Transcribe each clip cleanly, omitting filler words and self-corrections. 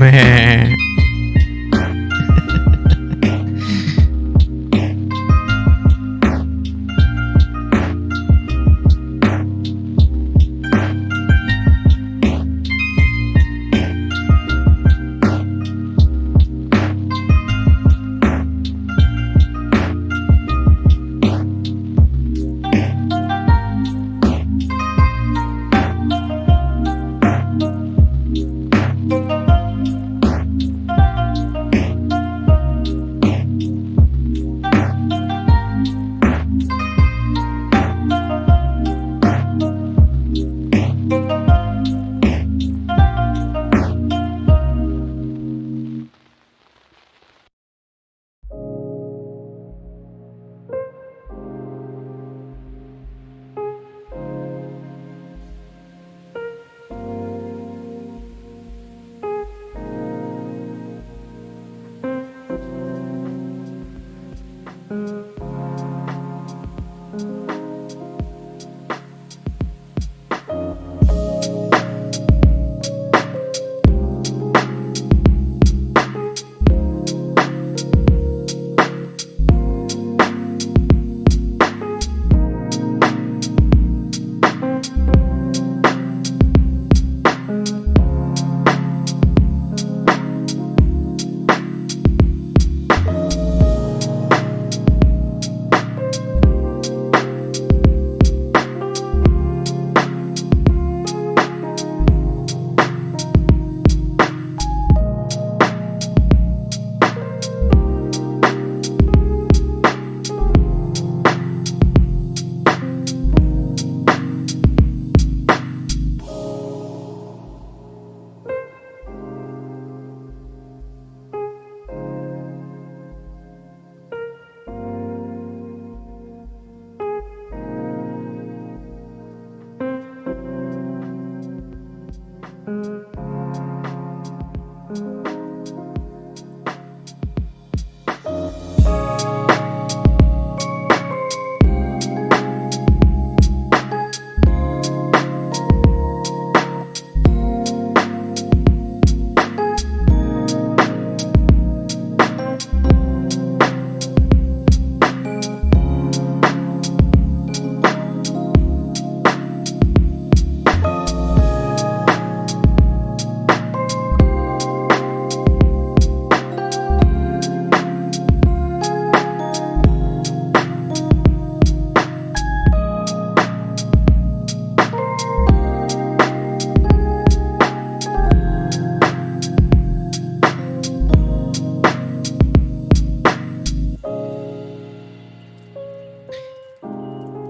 Meh.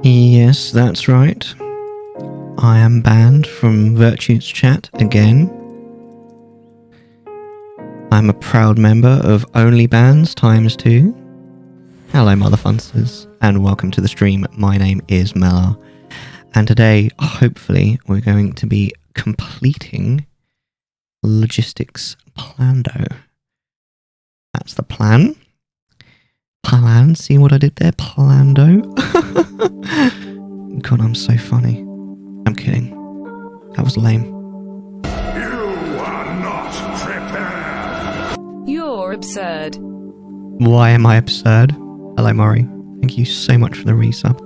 Yes, that's right. I am banned from Virtue's chat again. I'm a proud member of OnlyBans ×2. Hello, motherfunkers, and welcome to the stream. My name is Mela, and today, hopefully, we're going to be completing Logistics Plando. That's the plan. See what I did there? Plando. God, I'm so funny. I'm kidding. That was lame. You are not prepared. You're absurd. Why am I absurd? Hello, Maury. Thank you so much for the resub.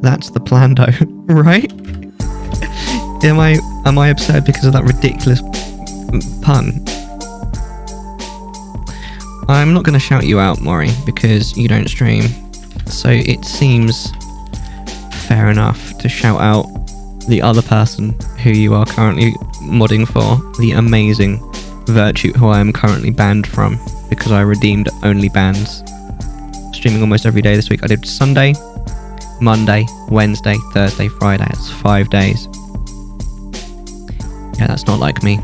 That's the Plando, right? Am I absurd because of that ridiculous pun? I'm not going to shout you out, Maury, because you don't stream. So it seems fair enough to shout out the other person who you are currently modding for, the amazing Virtue, who I am currently banned from because I redeemed OnlyBans. Streaming almost every day this week. I did Sunday, Monday, Wednesday, Thursday, Friday. That's 5 days. Yeah, that's not like me.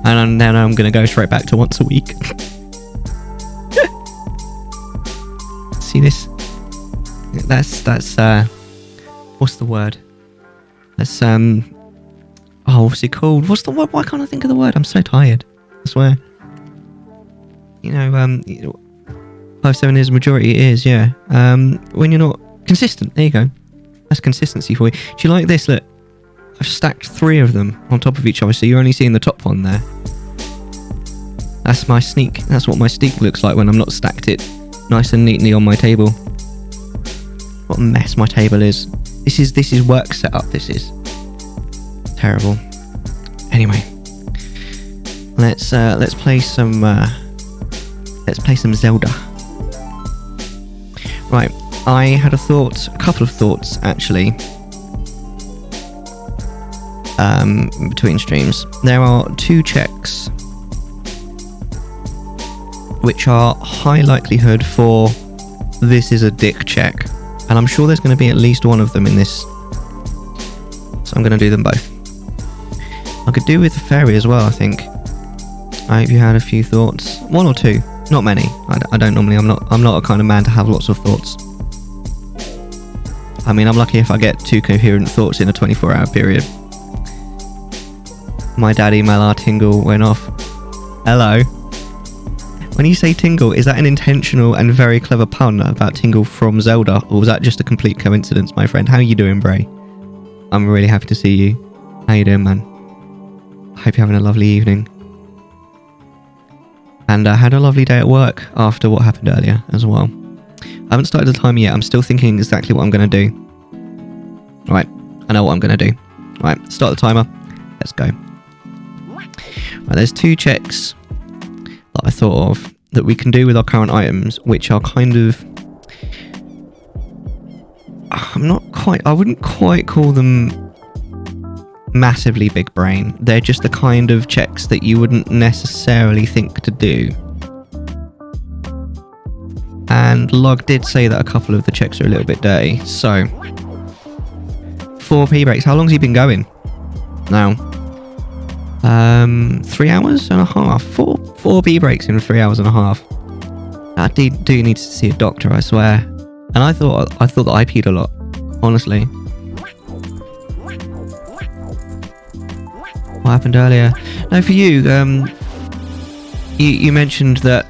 And now I'm going to go straight back to once a week. See this? That's what's the word? That's oh, what's it called? What's the word? Why can't I think of the word? I'm so tired. I swear. You know, 5-7 is majority. It is, yeah. When you're not consistent. There you go. That's consistency for you. Do you like this? Look, I've stacked 3 of them on top of each other, so you're only seeing the top one there. That's my sneak. That's what my sneak looks like when I'm not stacked it nice and neatly on my table. What a mess my table is. This is work setup. This is terrible. Anyway, let's play some Zelda. Right, I had a couple of thoughts actually. Between streams, there are 2 checks which are high likelihood for this is a dick check, and I'm sure there's going to be at least one of them in this, so I'm going to do them both. I could do with the fairy as well, I think. I hope you had a few thoughts. 1 or 2, not many. I don't normally. I'm not a kind of man to have lots of thoughts. I mean, I'm lucky if I get 2 coherent thoughts in a 24-hour period. My dad email our tingle went off. Hello. When you say tingle, is that an intentional and very clever pun about tingle from Zelda, or was that just a complete coincidence, my friend? How you doing, Bray? I'm really happy to see you. How you doing, man? I hope you're having a lovely evening. And I had a lovely day at work after what happened earlier as well. I haven't started the timer yet. I'm still thinking exactly what I'm going to do. Right, I know what I'm going to do. Right, start the timer. Let's go. Right, there's 2 checks that I thought of that we can do with our current items, which are kind of... I wouldn't quite call them massively big brain. They're just the kind of checks that you wouldn't necessarily think to do. And Log did say that a couple of the checks are a little bit dirty. So, 4 P breaks. How long's he been going? Now, 3 hours and a half. 4 P breaks in 3 hours and a half. I do need to see a doctor, I swear. And I thought that I peed a lot, honestly. What happened earlier? No, for you, you mentioned that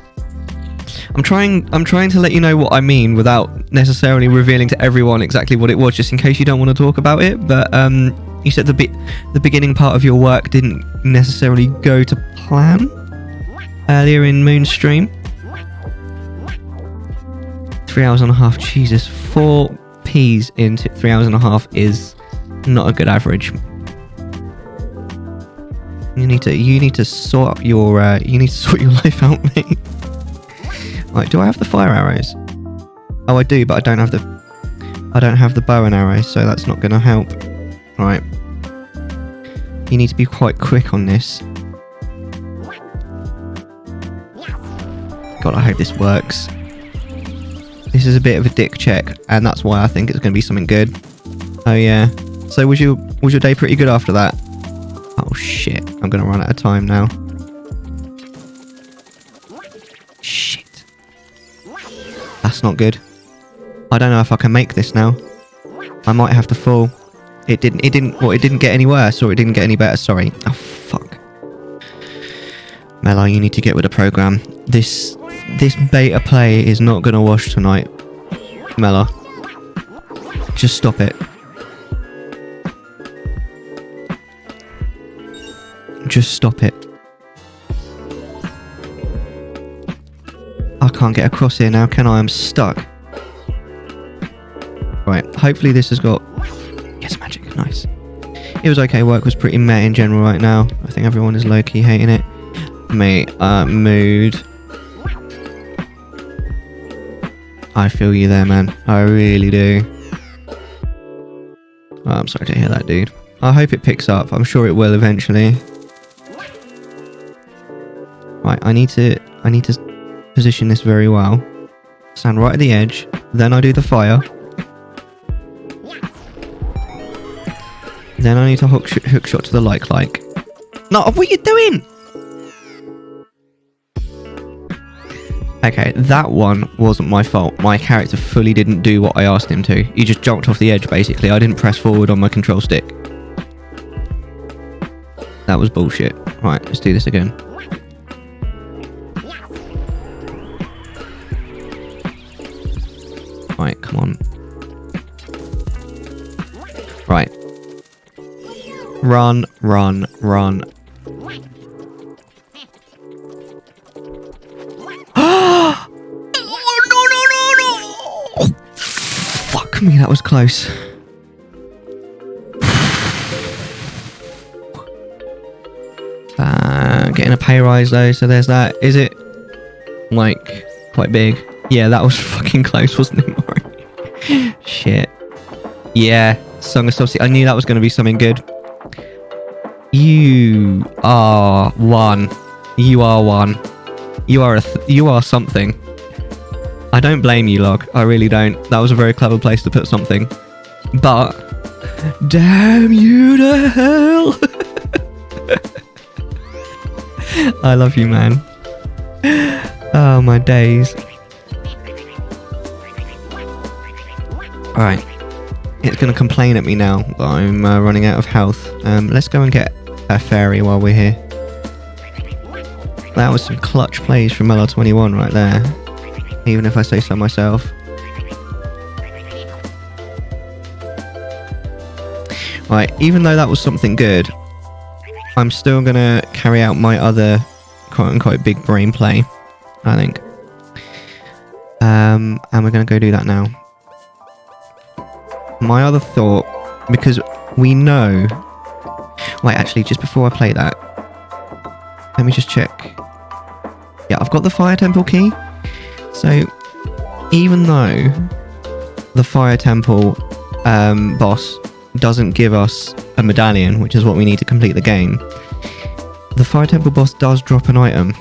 I'm trying to let you know what I mean without necessarily revealing to everyone exactly what it was, just in case you don't want to talk about it. But you said the beginning part of your work didn't necessarily go to plan earlier in Moonstream. 3 hours and a half. Jesus, 4 Ps in 3 hours and a half is not a good average. You need to sort your life out, mate. Right, do I have the fire arrows? Oh, I do, but I don't have the bow and arrows, so that's not going to help. Right. You need to be quite quick on this. God, I hope this works. This is a bit of a dick check, and that's why I think it's going to be something good. Oh yeah. So was your day pretty good after that? Oh shit! I'm going to run out of time now. Shit. That's not good. I don't know if I can make this now. I might have to fall. It didn't get any worse, or it didn't get any better. Sorry. Oh fuck. Mello, you need to get with the program. This beta play is not going to wash tonight. Mello. Just stop it. Just stop it. I can't get across here now, can I? I'm stuck. Right, hopefully this has got... Yes, magic, nice. It was okay, work was pretty meh in general right now. I think everyone is low-key hating it. Mate, mood. I feel you there, man. I really do. Oh, I'm sorry to hear that, dude. I hope it picks up. I'm sure it will eventually. Right, I need to position this very well. Stand right at the edge. Then I do the fire. Then I need to hook shot to the like. No, what are you doing? Okay, that one wasn't my fault. My character fully didn't do what I asked him to. He just jumped off the edge, basically. I didn't press forward on my control stick. That was bullshit. Right, let's do this again. Right, come on. Right. Run, run, run. Oh, no, no, no, no! Fuck me, that was close. Getting a pay rise though, so there's that. Is it, like, quite big? Yeah, that was fucking close, wasn't it, Maury? Shit. Yeah, Song of Subsidy. I knew that was going to be something good. You are one. You are one. You are something. I don't blame you, Log. I really don't. That was a very clever place to put something. But damn you to hell. I love you, man. Oh, my days. Alright. It's going to complain at me now that I'm running out of health. Let's go and get a fairy while we're here. That was some clutch plays from LR21 right there. Even if I say so myself. Right, even though that was something good, I'm still going to carry out my other quote-unquote big brain play, I think. And we're going to go do that now. My other thought, because we know... Wait, actually, just before I play that, let me just check. Yeah, I've got the Fire Temple key. So, even though the Fire Temple boss doesn't give us a medallion, which is what we need to complete the game, the Fire Temple boss does drop an item.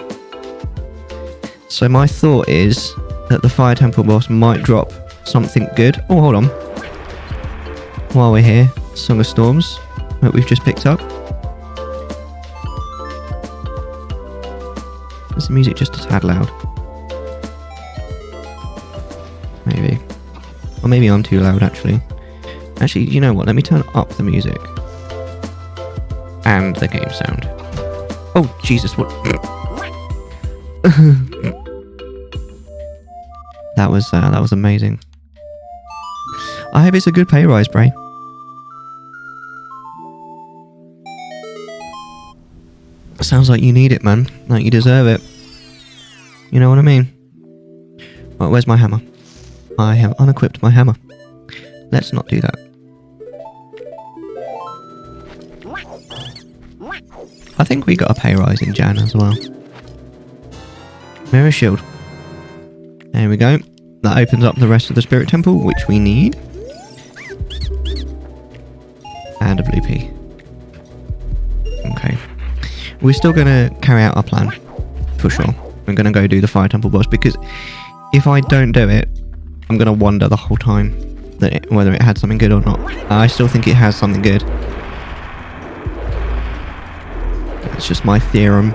So my thought is that the Fire Temple boss might drop something good. Oh, hold on. While we're here, Song of Storms that we've just picked up. Is the music just a tad loud? Maybe. Or maybe I'm too loud, actually. Actually, you know what? Let me turn up the music. And the game sound. Oh, Jesus, what? That was amazing. I hope it's a good pay rise, Bray. Sounds like you need it, man. Like you deserve it. You know what I mean? Right, where's my hammer? I have unequipped my hammer. Let's not do that. I think we got a pay rise in Jan as well. Mirror Shield. There we go. That opens up the rest of the Spirit Temple, which we need. And a blue pea. Okay. We're still going to carry out our plan. For sure. We're going to go do the Fire Temple boss, because if I don't do it, I'm going to wonder the whole time that whether it had something good or not. I still think it has something good. It's just my theorem.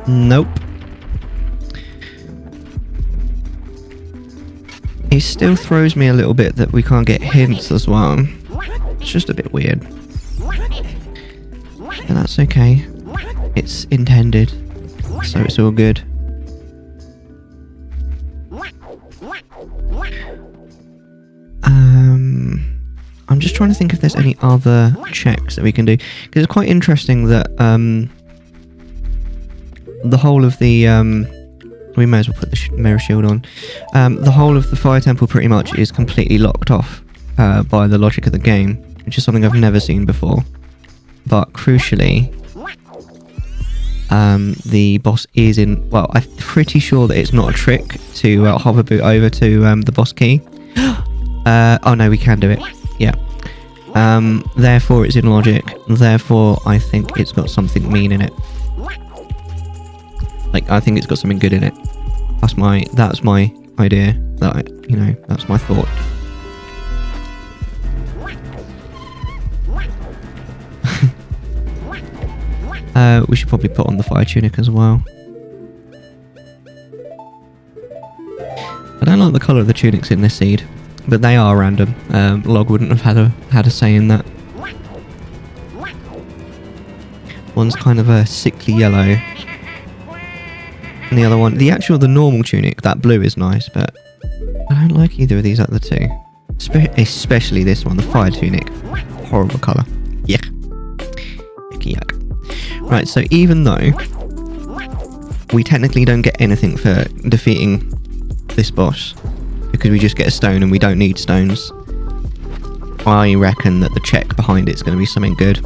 Nope. It still throws me a little bit that we can't get hints as well. It's just a bit weird. But that's okay. It's intended. So it's all good. I'm just trying to think if there's any other checks that we can do. Because it's quite interesting that the whole of the... we may as well put the mirror shield on. The whole of the Fire Temple pretty much is completely locked off by the logic of the game, which is something I've never seen before. But crucially, the boss is in... Well, I'm pretty sure that it's not a trick to hover boot over to the boss key. Oh no, we can do it. Yeah. Therefore, it's in logic. Therefore, I think it's got something mean in it. Like, I think it's got something good in it. That's my idea. That's my thought. We should probably put on the fire tunic as well. I don't like the colour of the tunics in this seed, but they are random. Log wouldn't have had a say in that. One's kind of a sickly yellow. And the other one, the normal tunic, that blue is nice, but I don't like either of these other two. Especially this one, the fire tunic. Horrible colour. Yuck. Yucky yuck. Right, so even though we technically don't get anything for defeating this boss, because we just get a stone and we don't need stones, I reckon that the check behind it's going to be something good.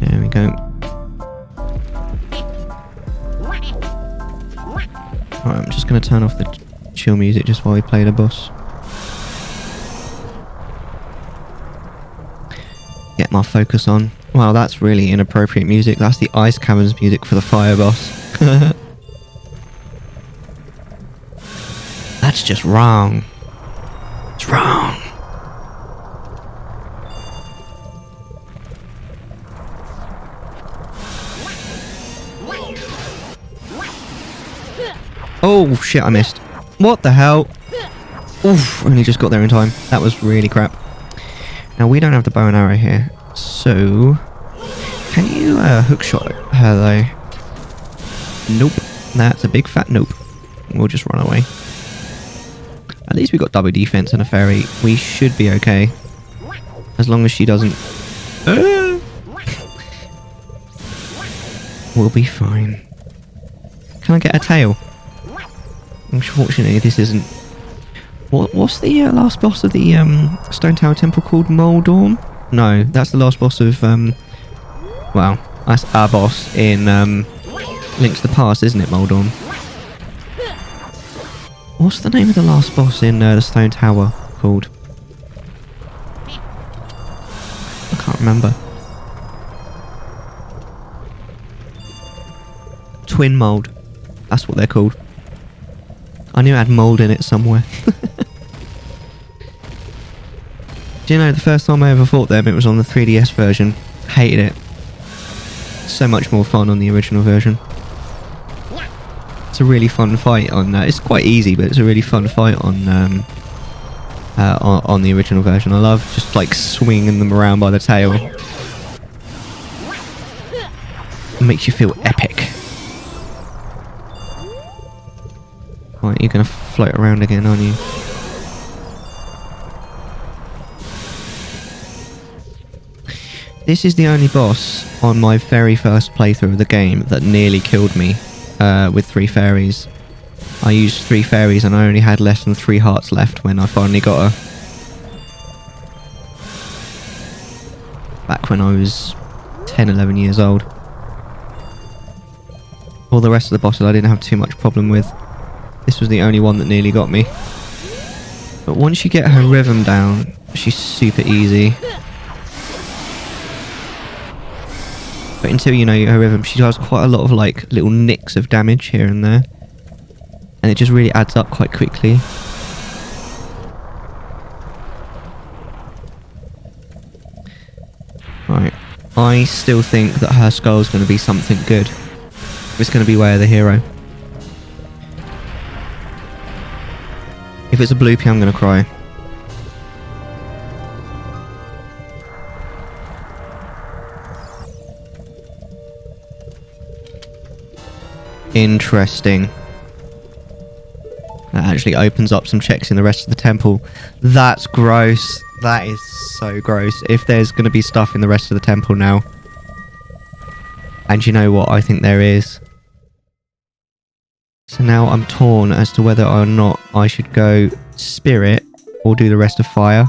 There we go. Right, I'm just going to turn off the chill music just while we play the boss. Get my focus on. Wow, that's really inappropriate music. That's the Ice Caverns music for the fire boss. That's just wrong. It's wrong. Oh shit, I missed. What the hell? Oof, only just got there in time. That was really crap. Now we don't have the bow and arrow here, so can you hookshot her though? Nope. That's a big fat nope. We'll just run away. At least we got double defense and a fairy. We should be okay. As long as she doesn't... We'll be fine. Can I get a tail? Unfortunately, this isn't... What's the last boss of the Stone Tower Temple called? Moldorm? No, that's the last boss of... well, that's our boss in Link to the Past, isn't it, Moldorm? What's the name of the last boss in the Stone Tower called? I can't remember. Twin Mold. That's what they're called. I knew it had mold in it somewhere. Do you know, the first time I ever fought them, it was on the 3DS version. Hated it. So much more fun on the original version. It's a really fun fight on that. It's quite easy, but it's a really fun fight on the original version. I love just like swinging them around by the tail. It makes you feel epic. Right, you're gonna float around again, aren't you? This is the only boss on my very first playthrough of the game that nearly killed me with 3 fairies. I used 3 fairies and I only had less than 3 hearts left when I finally got her. Back when I was 10, 11 years old. All the rest of the bosses I didn't have too much problem with. This was the only one that nearly got me. But once you get her rhythm down, she's super easy. But until you know her rhythm, she does quite a lot of like little nicks of damage here and there. And it just really adds up quite quickly. Right. I still think that her skull's going to be something good. It's going to be Way of the Hero. If it's a bloopy, I'm going to cry. Interesting. That actually opens up some checks in the rest of the temple. That's gross. That is so gross. If there's going to be stuff in the rest of the temple now. And you know what? I think there is. So now I'm torn as to whether or not I should go spirit or do the rest of fire.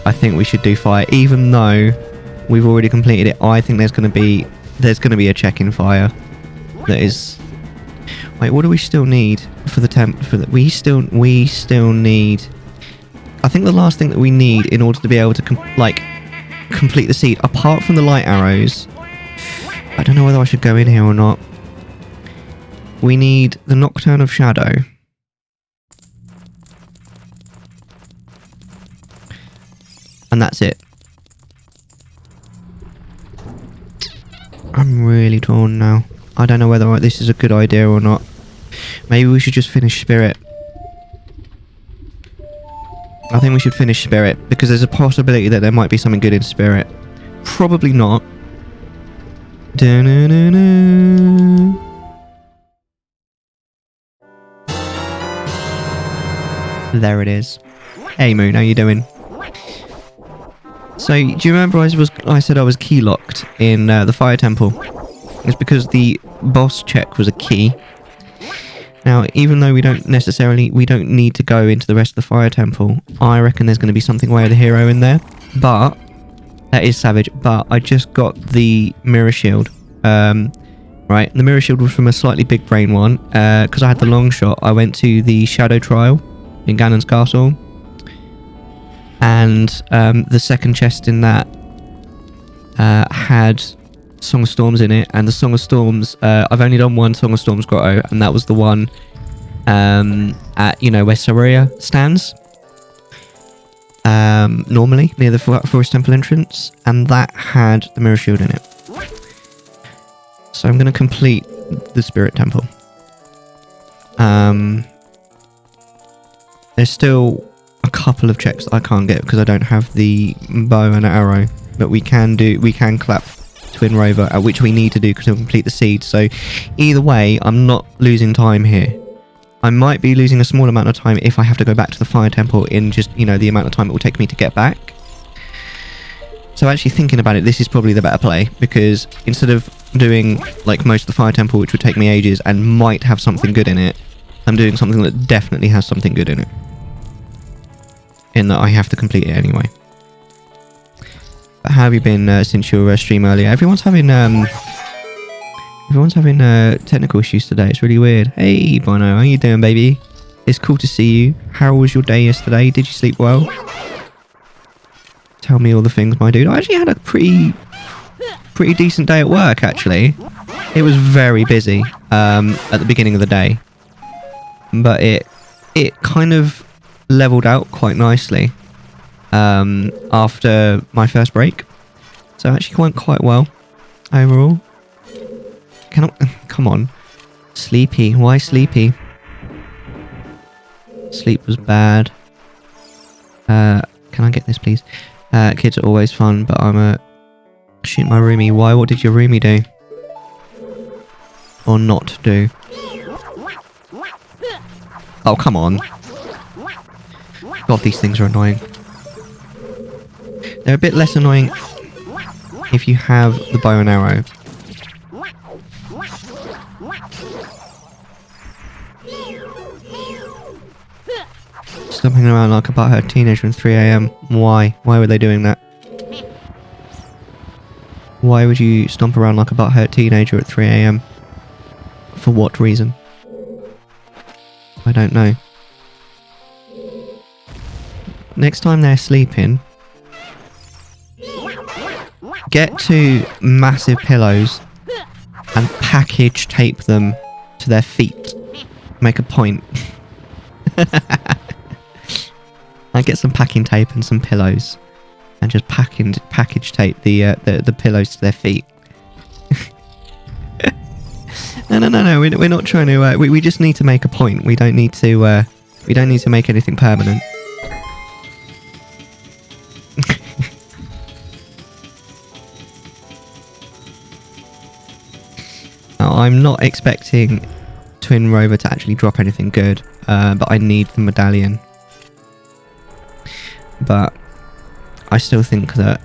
I think we should do fire, even though we've already completed it. I think there's going to be a check in fire that is. Wait, what do we still need for the temp? We still need. I think the last thing that we need in order to be able to complete the seed, apart from the light arrows. I don't know whether I should go in here or not. We need the Nocturne of Shadow. And that's it. I'm really torn now. I don't know whether this is a good idea or not. Maybe we should just finish Spirit. I think we should finish Spirit, because there's a possibility that there might be something good in Spirit. Probably not, Dun-dun-dun-dun. There it is. Hey Moon, how you doing? So, do you remember I said I was key locked in the fire temple? It's because the boss check was a key. Now, even though we don't need to go into the rest of the fire temple, I reckon there's going to be something way of the hero in there. But that is savage. But I just got the mirror shield. Right, the mirror shield was from a slightly big brain one. Because I had the long shot, I went to the shadow trial in Ganon's castle. And the second chest in that had Song of Storms in it, and the Song of Storms, I've only done one Song of Storms grotto, and that was the one at, you know, where Saria stands, normally near the Forest Temple entrance, and that had the mirror shield in it. So I'm going to complete the Spirit Temple. There's still a couple of checks that I can't get because I don't have the bow and arrow, but we can clap Twin Rover, which we need to do because we'll complete the seed. So either way, I'm not losing time here. I might be losing a small amount of time if I have to go back to the fire temple in just, you know, the amount of time it will take me to get back. So actually thinking about it, this is probably the better play, because instead of doing like most of the fire temple, which would take me ages and might have something good in it, I'm doing something that definitely has something good in it, in that I have to complete it anyway. But how have you been since your stream earlier? Everyone's having technical issues today. It's really weird. Hey Bono, how you doing, baby? It's cool to see you. How was your day yesterday? Did you sleep well? Tell me all the things, my dude. I actually had a pretty decent day at work, actually. It was very busy at the beginning of the day, but it kind of leveled out quite nicely after my first break. So it actually went quite well overall. Come on. Sleepy. Why sleepy? Sleep was bad. Can I get this, please? Kids are always fun, but I'm a... Shoot my roomie. Why? What did your roomie do? Or not do? Oh, come on. God, these things are annoying. They're a bit less annoying if you have the bow and arrow. Stomping around like a butthurt teenager from 3 AM. Why? Why were they doing that? Why would you stomp around like a butthurt teenager at 3 AM? For what reason? I don't know. Next time they're sleeping, get 2 massive pillows and package tape them to their feet. Make a point. I get some packing tape and some pillows, and just package tape the pillows to their feet. No. We're not trying to. We just need to make a point. We don't need to. We don't need to make anything permanent. Now, I'm not expecting Twin Rover to actually drop anything good, but I need the medallion. But I still think that,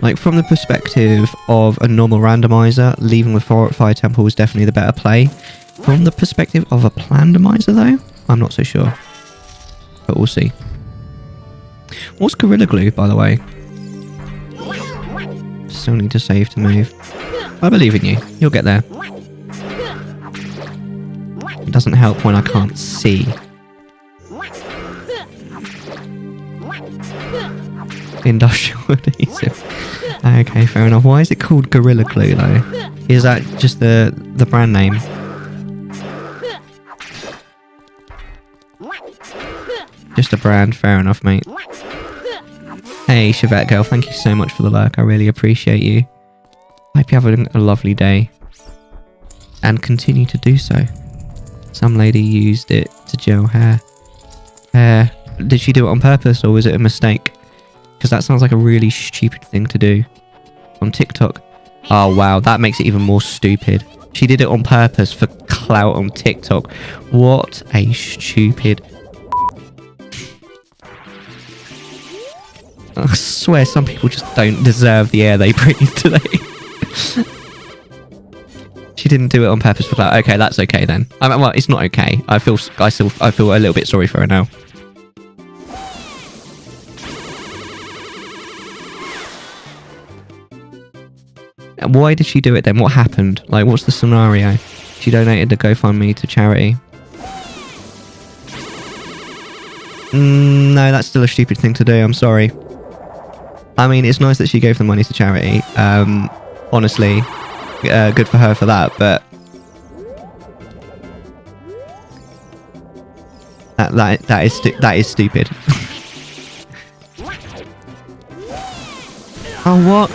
like, from the perspective of a normal randomizer, leaving the fire temple is definitely the better play. From the perspective of a plandomizer, though, I'm not so sure. But we'll see. What's Gorilla Glue, by the way? Still need to save to move. I believe in you. You'll get there. It doesn't help when I can't see. Industrial adhesive. Okay, fair enough. Why is it called Gorilla Glue, though? Is that just the brand name? Just a brand. Fair enough, mate. Hey, Chevette Girl, thank you so much for the lurk. I really appreciate you. Hope you're having a lovely day. And continue to do so. Some lady used it to gel hair. Did she do it on purpose, or was it a mistake? Because that sounds like a really stupid thing to do. on TikTok. Oh wow, that makes it even more stupid. She did it on purpose for clout on TikTok. What a stupid... I swear some people just don't deserve the air they breathe today. She didn't do it on purpose for that. Okay, that's okay then. I mean, well, it's not okay. I feel a little bit sorry for her now. And why did she do it then? What happened? Like, what's the scenario? She donated the GoFundMe to charity. No, that's still a stupid thing to do. I'm sorry. I mean, it's nice that she gave the money to charity. Honestly, good for her for that. But that is stupid. Oh, what?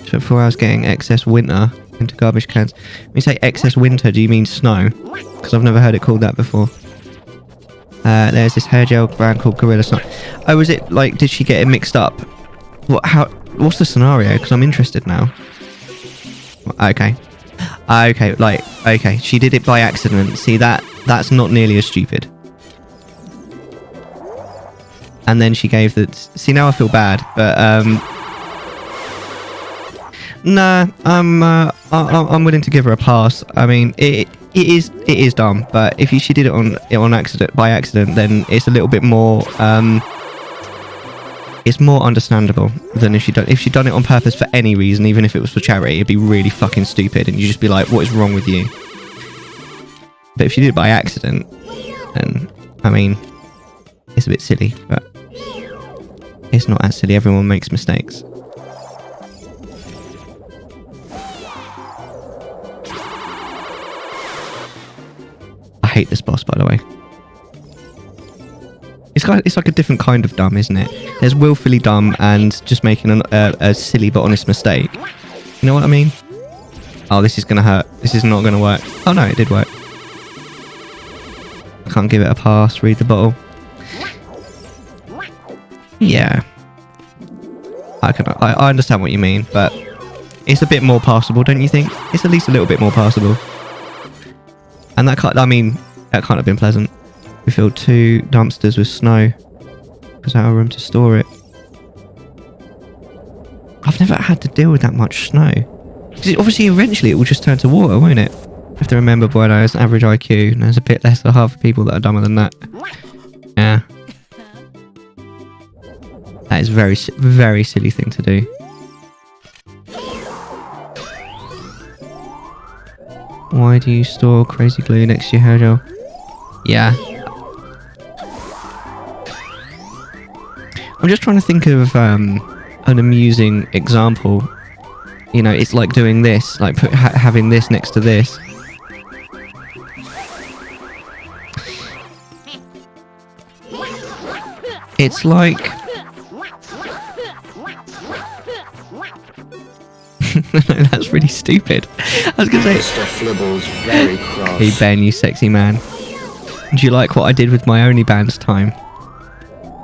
So 4 hours getting excess winter into garbage cans. When you say excess winter, do you mean snow? Because I've never heard it called that before. There's this hair gel brand called Gorilla Snow. Oh, was it like, did she get it mixed up? What's the scenario? Because I'm interested now. Okay. Okay, she did it by accident. See, that's not nearly as stupid. And then she gave the... See, now I feel bad, but nah, I'm willing to give her a pass. I mean, it is dumb, but if she did it on accident, by accident, then it's a little bit more it's more understandable than if she'd done it on purpose for any reason, even if it was for charity. It'd be really fucking stupid, and you'd just be like, what is wrong with you? But if she did it by accident, then I mean, it's a bit silly, but it's not as silly. Everyone makes mistakes. I hate this boss, by the way. It's like a different kind of dumb, isn't it? There's willfully dumb and just making a silly but honest mistake. You know what I mean? Oh, this is gonna hurt. This is not gonna work. Oh no, it did work. I can't give it a pass. Read the bottle. Yeah. I understand what you mean, but it's a bit more passable, don't you think? It's at least a little bit more passable. And that can't have been pleasant. We filled 2 dumpsters with snow. There's our room to store it. I've never had to deal with that much snow. Because obviously, eventually, it will just turn to water, won't it? You have to remember, Bueno has an average IQ, and there's a bit less than half the people that are dumber than that. Yeah. That is a very, very silly thing to do. Why do you store crazy glue next to your hair gel? Yeah. I'm just trying to think of an amusing example. You know, it's like doing this, like having this next to this. It's like... No, that's really stupid. I was going to say... very cross. Hey Ben, you sexy man. Do you like what I did with my OnlyBans time?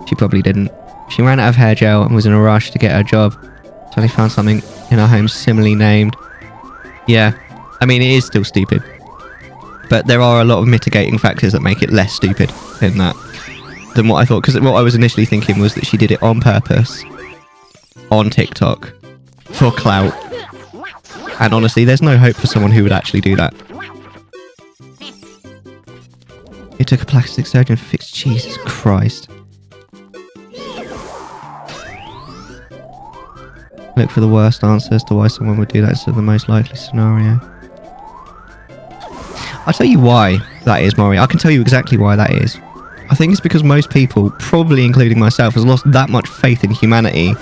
She probably didn't. She ran out of hair gel and was in a rush to get her job. So they found something in her home similarly named. Yeah, I mean, it is still stupid. But there are a lot of mitigating factors that make it less stupid than that. Than what I thought. Because what I was initially thinking was that she did it on purpose. On TikTok. For clout. And honestly, there's no hope for someone who would actually do that. It took a plastic surgeon to fix... Jesus Christ. Look for the worst answer as to why someone would do that instead of the most likely scenario. I'll tell you why that is, Maury. I can tell you exactly why that is. I think it's because most people, probably including myself, has lost that much faith in humanity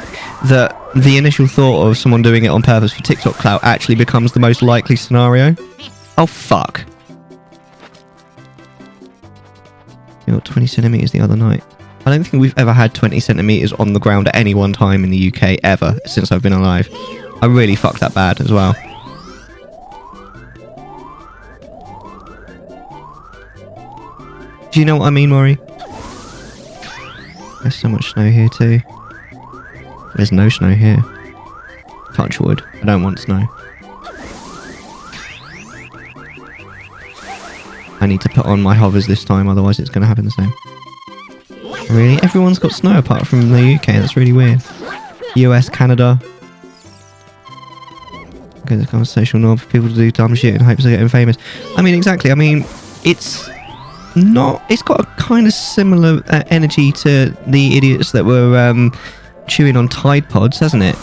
that the initial thought of someone doing it on purpose for TikTok clout actually becomes the most likely scenario. Oh, fuck. You got 20 centimetres the other night. I don't think we've ever had 20 centimetres on the ground at any one time in the UK, ever, since I've been alive. I really fucked that bad as well. Do you know what I mean, Maury? There's so much snow here too. There's no snow here. Touch wood. I don't want snow. I need to put on my hovers this time, otherwise it's going to happen the same. Really? Everyone's got snow apart from the UK. That's really weird. US, Canada. Okay, there's kind of social norm for people to do dumb shit in hopes of getting famous. I mean, exactly. I mean, it's not... It's got a kind of similar energy to the idiots that were chewing on Tide Pods, hasn't it?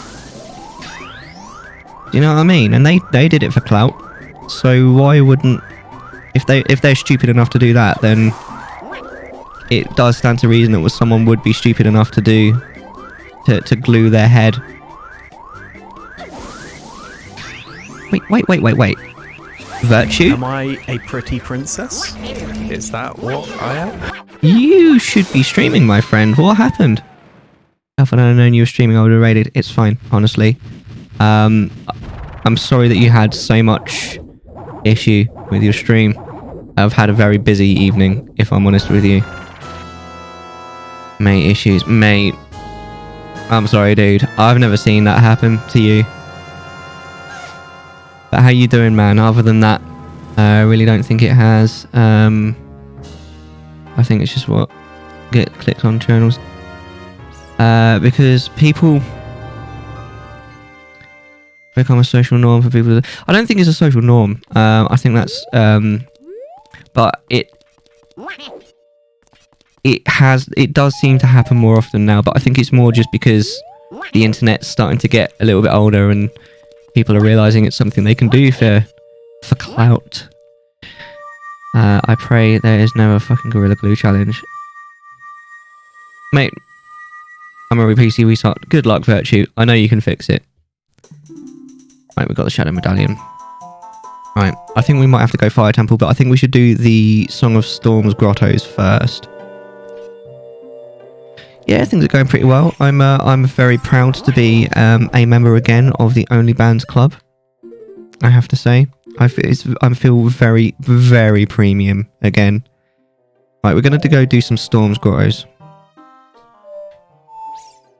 Do you know what I mean? And they did it for clout. So why wouldn't... If they're stupid enough to do that, then it does stand to reason that someone would be stupid enough to do... To glue their head. Wait. Virtue? Am I a pretty princess? Is that what I am? You should be streaming, my friend. What happened? If I'd known you were streaming, I would have raided. It's fine, honestly. I'm sorry that you had so much issue with your stream. I've had a very busy evening, if I'm honest with you. Mate, issues. Mate. I'm sorry, dude. I've never seen that happen to you. But how you doing, man? Other than that, I really don't think it has. I think it's just what get clicked on channels. Because people become a social norm for people to... I don't think it's a social norm. I think that's... but it does seem to happen more often now, but I think it's more just because the internet's starting to get a little bit older and people are realizing it's something they can do for clout. I pray there is never a fucking Gorilla Glue challenge. Mate, I'm a PC restart. Good luck, Virtue. I know you can fix it. Right, we've got the Shadow Medallion. Right, I think we might have to go Fire Temple, but I think we should do the Song of Storms Grottos first. Yeah, things are going pretty well. I'm very proud to be a member again of the Only Bands Club. I have to say, I feel very, very premium again. Right, we're going to go do some Storms Grottos.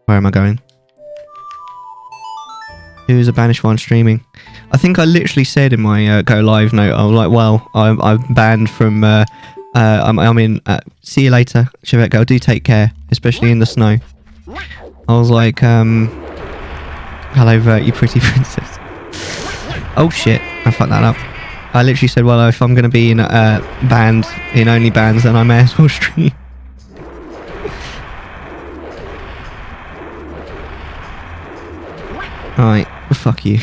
Where am I going? Who's a banished one streaming? I think I literally said in my go live note, I was like, well, I'm banned from... I'm in... see you later, Chevette Girl. Do take care, especially in the snow. I was like, hello, Vert, you pretty princess. Oh, shit. I fucked that up. I literally said, well, if I'm going to be in a band, in Only Bands, then I may as well stream. Alright, fuck you.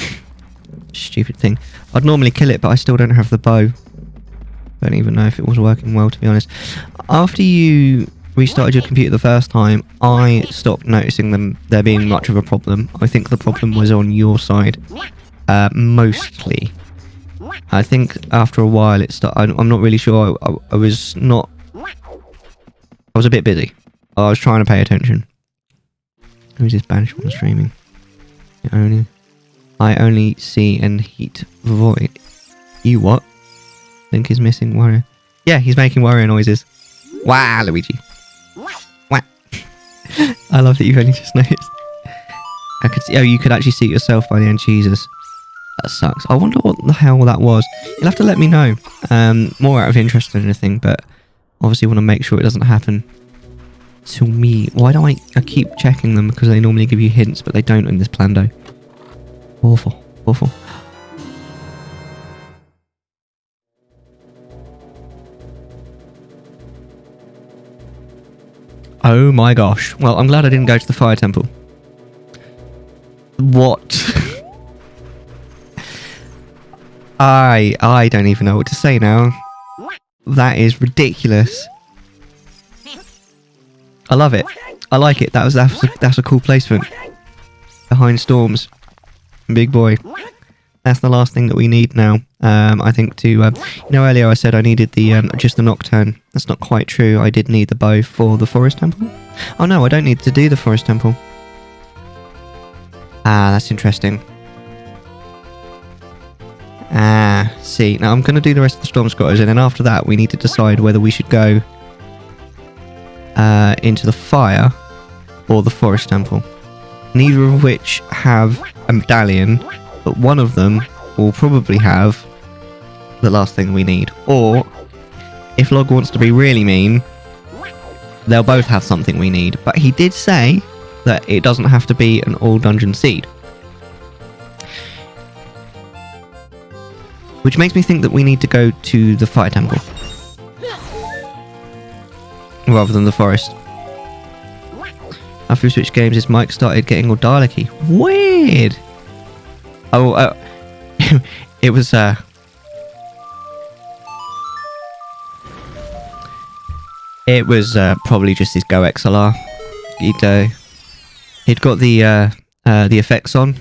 Stupid thing. I'd normally kill it, but I still don't have the bow. Don't even know if it was working well, to be honest. After you restarted your computer the first time, I stopped noticing there being much of a problem. I think the problem was on your side. Mostly. I think after a while it started... I'm not really sure. I was not... I was a bit busy. I was trying to pay attention. Who's this banished one streaming? I only see and heat void. You what? Link is missing warrior. Yeah, he's making warrior noises. Wow, Luigi. Wow. I love that you've only just noticed. I could see, oh, you could actually see it yourself by the end. Jesus. That sucks. I wonder what the hell that was. You'll have to let me know. More out of interest than anything, but obviously want to make sure it doesn't happen to me. Why do I keep checking them? Because they normally give you hints, but they don't in this Plando. Awful. Awful. Oh my gosh. Well, I'm glad I didn't go to the Fire Temple. What? I don't even know what to say now. That is ridiculous. I love it. I like it. That's a cool placement. Behind storms. Big boy. That's the last thing that we need now. I think to... you know, earlier I said I needed the just the Nocturne. That's not quite true. I did need the bow for the Forest Temple. Oh no, I don't need to do the Forest Temple. Ah, that's interesting. Ah, see. Now I'm going to do the rest of the Storm Grottos, and then after that we need to decide whether we should go into the fire or the forest temple. Neither of which have a medallion, but one of them will probably have the last thing we need. Or, if Log wants to be really mean, they'll both have something we need. But he did say that it doesn't have to be an all dungeon seed. Which makes me think that we need to go to the fire temple. Rather than the forest. After we switched games, his mic started getting all Dalek-y. Weird! Oh, it was, It was probably just his Go XLR. He'd got the effects on.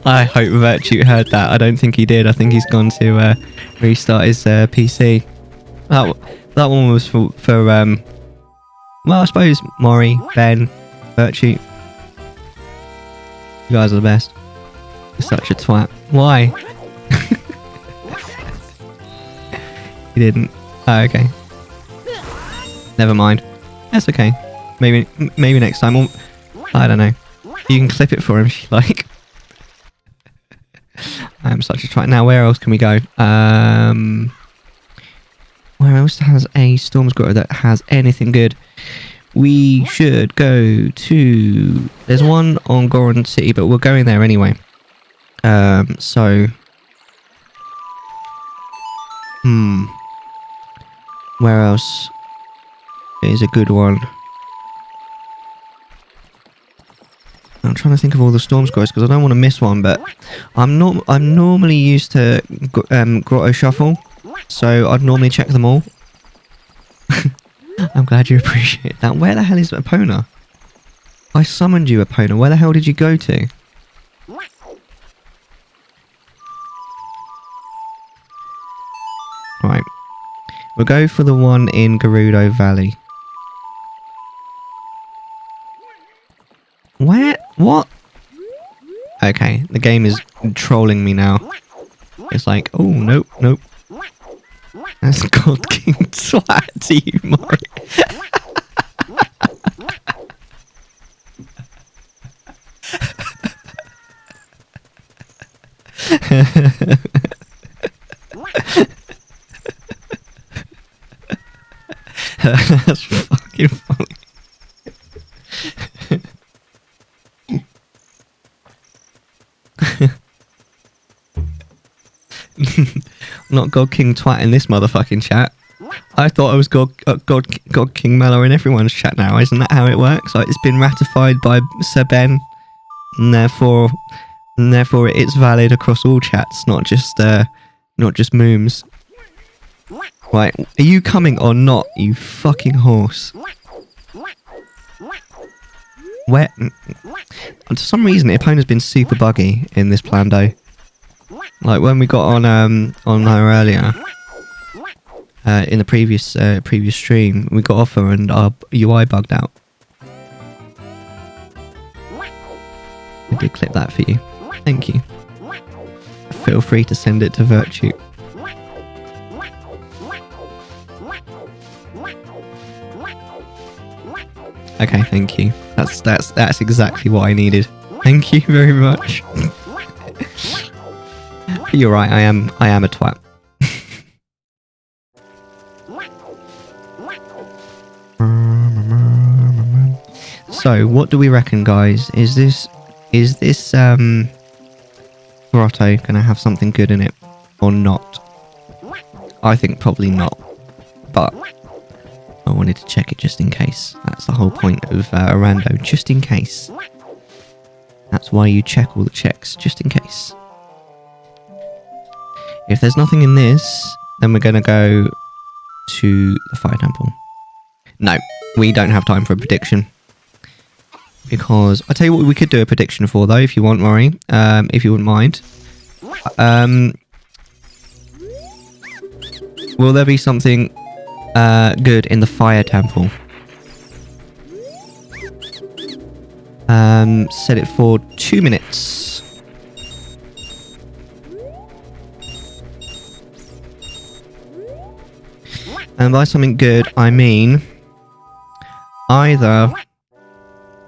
I hope Virtue heard that. I don't think he did. I think he's gone to restart his PC. That one was for well, I suppose Maury, Ben, Virtue. You guys are the best. You're such a twat. Why? He didn't. Oh, okay. Never mind. That's okay. Maybe next time. Or, I don't know. You can clip it for him if you like. I am such a twat. Now, where else can we go? Where else has a Storm's Grotto that has anything good? We should go to... There's one on Goron City, but we're going there anyway. So... Where else is a good one? I'm trying to think of all the Storm Scrolls because I don't want to miss one, but I'm normally used to Grotto Shuffle, so I'd normally check them all. I'm glad you appreciate that. Where the hell is Epona? I summoned you, Epona. Where the hell did you go to? Right. We'll go for the one in Gerudo Valley. Where? What? Okay, the game is trolling me now. It's like, oh, nope, nope. That's God King Twat to you, Maury. That's fucking funny. Not God King Twat in this motherfucking chat. I thought I was God King Mallow in everyone's chat now. Isn't that how it works? Like, it's been ratified by Sir Ben, and therefore it's valid across all chats, not just Mooms. Right, are you coming or not, you fucking horse? Where? For some reason, Epona's been super buggy in this Plando. Like when we got on her earlier, in the previous stream, we got off her and our UI bugged out. I did clip that for you. Thank you. Feel free to send it to Virtue. Okay, thank you. That's exactly what I needed. Thank you very much. You're right, I am a twat. So, what do we reckon, guys? Is this grotto gonna have something good in it or not? I think probably not, but I wanted to check it just in case. That's the whole point of a rando, just in case. That's why you check all the checks, just in case. If there's nothing in this, then we're going to go to the fire temple. No, we don't have time for a prediction. Because, I'll tell you what we could do a prediction for, though, if you want, Maury. If you wouldn't mind. Will there be something good in the fire temple? Set it for 2 minutes. And by something good, I mean either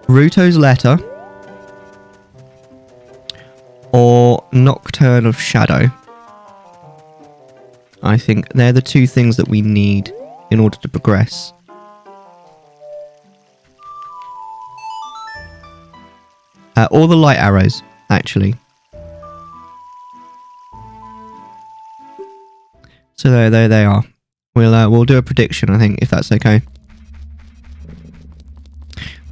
Ruto's Letter or Nocturne of Shadow. I think they're the two things that we need in order to progress. Or the light arrows, actually. So there they are. We'll do a prediction, I think, if that's okay.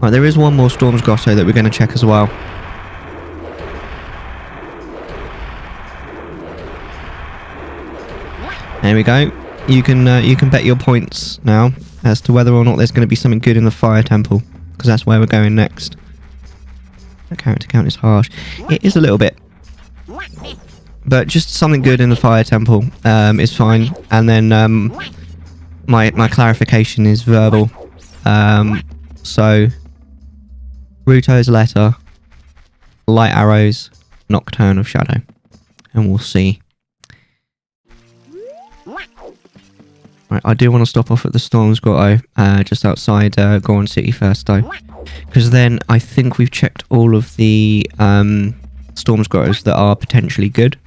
Right, there is one more Storm's Grotto that we're going to check as well. There we go. You can bet your points now as to whether or not there's going to be something good in the Fire Temple, because that's where we're going next. That character count is harsh. It is a little bit. But just something good in the Fire Temple is fine. And then my clarification is verbal. So Ruto's Letter, Light Arrows, Nocturne of Shadow. And we'll see. Right, I do want to stop off at the Storm's Grotto, just outside Goron City first though. Because then I think we've checked all of the Storm's Grottos that are potentially good.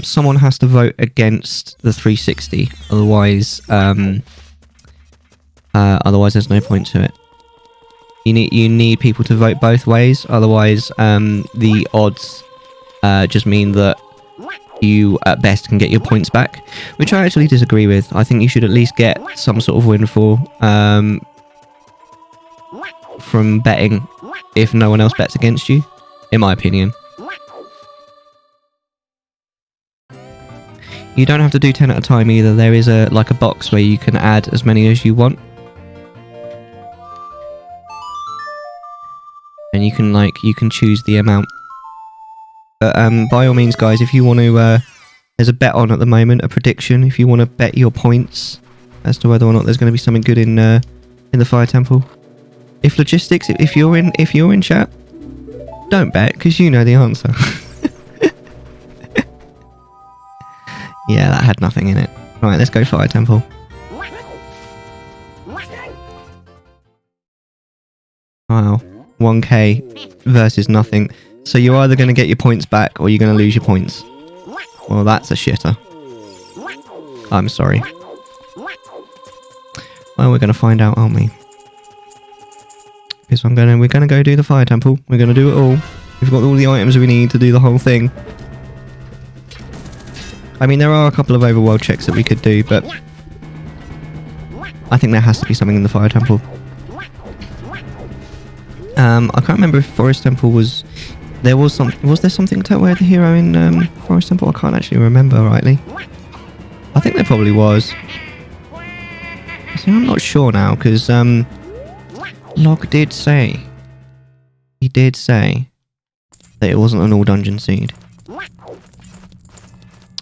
Someone has to vote against the 360, otherwise there's no point to it. You need people to vote both ways, otherwise the odds just mean that you at best can get your points back, which I actually disagree with. I think you should at least get some sort of windfall from betting if no one else bets against you, in my opinion. You don't have to do 10 at a time either. There is a box where you can add as many as you want. And you can choose the amount. But by all means, guys, if you want to, there's a bet on at the moment, a prediction. If you want to bet your points as to whether or not there's going to be something good in the Fire Temple. If logistics, if you're in chat, don't bet because you know the answer. Yeah, that had nothing in it. Right, let's go Fire Temple. Wow, 1k versus nothing. So you're either going to get your points back or you're going to lose your points. Well, that's a shitter. I'm sorry. Well, we're going to find out, aren't we? Because we're going to go do the Fire Temple. We're going to do it all. We've got all the items we need to do the whole thing. I mean, there are a couple of overworld checks that we could do, but I think there has to be something in the Fire Temple. I can't remember if Forest Temple was... Was there something to wear the hero in Forest Temple? I can't actually remember rightly. I think there probably was. See, I'm not sure now, because Log did say... He did say that it wasn't an all dungeon seed.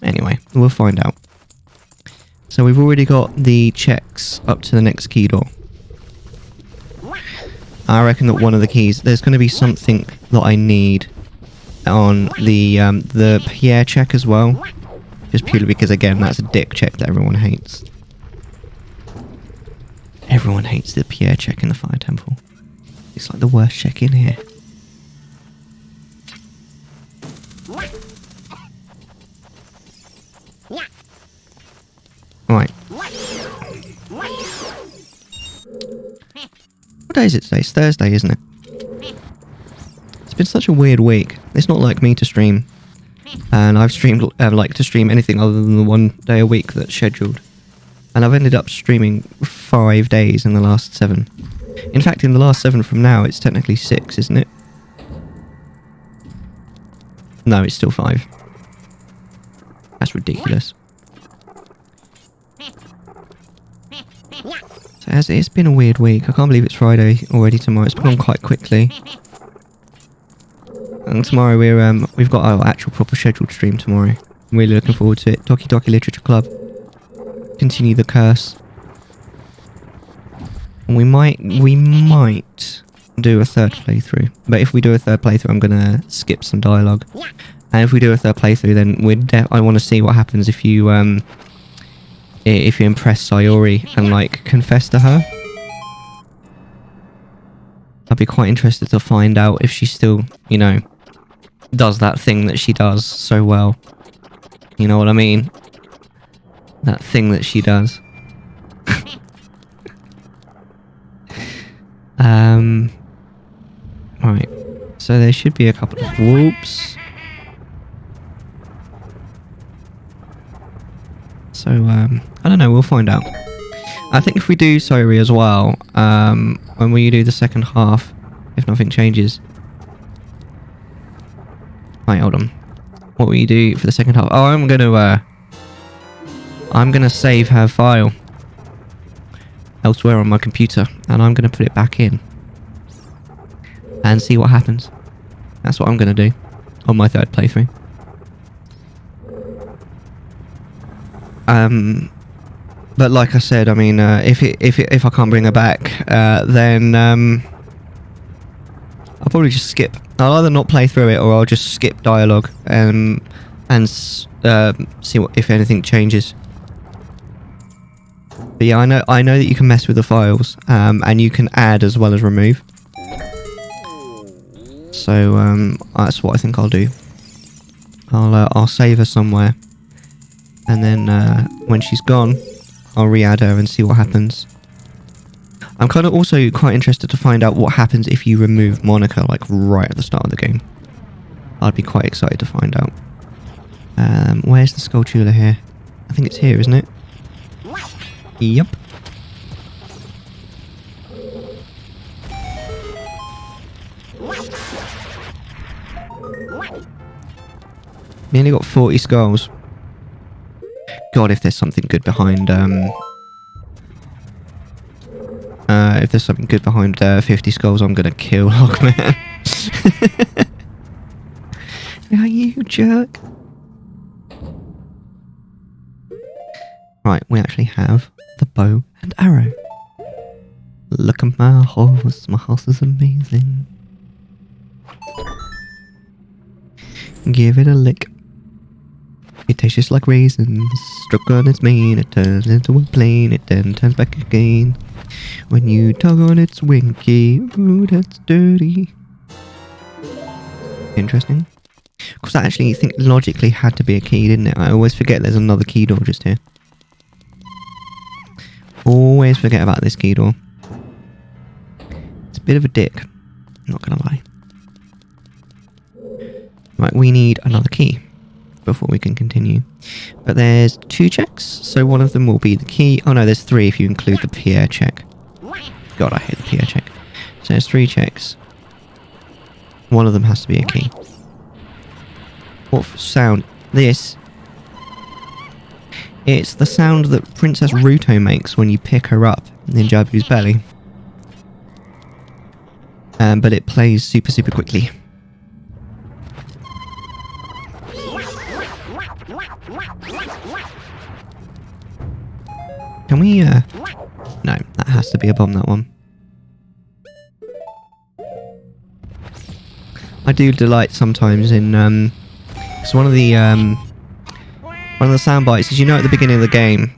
Anyway, we'll find out. So we've already got the checks up to the next key door. I reckon that one of the keys, there's going to be something that I need on the Pierre check as well. Just purely because, again, that's a dick check that everyone hates. Everyone hates the Pierre check in the Fire Temple. It's like the worst check in here. Right. What day is it today? It's Thursday, isn't it? It's been such a weird week. It's not like me to stream. And I've streamed, like to stream anything other than the 1 day a week that's scheduled. And I've ended up streaming 5 days in the last 7. In fact, in the last 7 from now, it's technically 6, isn't it? No, it's still 5. That's ridiculous. So it's been a weird week. I can't believe it's Friday already tomorrow. It's gone quite quickly. And tomorrow we've got our actual proper scheduled stream tomorrow. I'm really looking forward to it. Doki Doki Literature Club. Continue the curse. We might do a third playthrough. But if we do a third playthrough, I'm gonna skip some dialogue. And if we do a third playthrough, then I want to see what happens if you impress Sayori and like confess to her. I'd be quite interested to find out if she still, you know, does that thing that she does so well. You know what I mean? That thing that she does. Right. So there should be a couple of whoops. So, I don't know, we'll find out. I think if we do Sayori as well, when we do the second half, if nothing changes. Right, hold on. What will you do for the second half? Oh, I'm gonna save her file elsewhere on my computer, and I'm gonna put it back in and see what happens. That's what I'm gonna do on my third playthrough. But like I said, I mean, if I can't bring her back, then I'll probably just skip. I'll either not play through it, or I'll just skip dialogue and see if anything changes. But yeah, I know that you can mess with the files, and you can add as well as remove. So that's what I think I'll do. I'll save her somewhere, and then when she's gone, I'll re-add her and see what happens. I'm kind of also quite interested to find out what happens if you remove Monica, like right at the start of the game. I'd be quite excited to find out. Where's the Skulltula here? I think it's here, isn't it? Yep. Nearly got 40 skulls. God, if there's something good behind, 50 skulls, I'm gonna kill Hogman. Yeah, you jerk. Right, we actually have the bow and arrow. Look at my horse is amazing. Give it a lick. It tastes just like raisins. Struck on its mane, it turns into a plane, it then turns back again. When you tug on its winky, ooh, that's dirty. Interesting. Because I actually think logically had to be a key, didn't it? I always forget there's another key door just here. Always forget about this key door. It's a bit of a dick, not gonna lie. Right, we need another key before we can continue. But there's 2 checks, so one of them will be the key. Oh no, there's 3 if you include the Pierre check. God, I hate the Pierre check. So there's 3 checks. One of them has to be a key. What sound? This. It's the sound that Princess Ruto makes when you pick her up in Jabu's belly. But it plays super, super quickly. Can we, no, that has to be a bomb, that one. I do delight sometimes in, it's one of the sound bites is, you know, at the beginning of the game,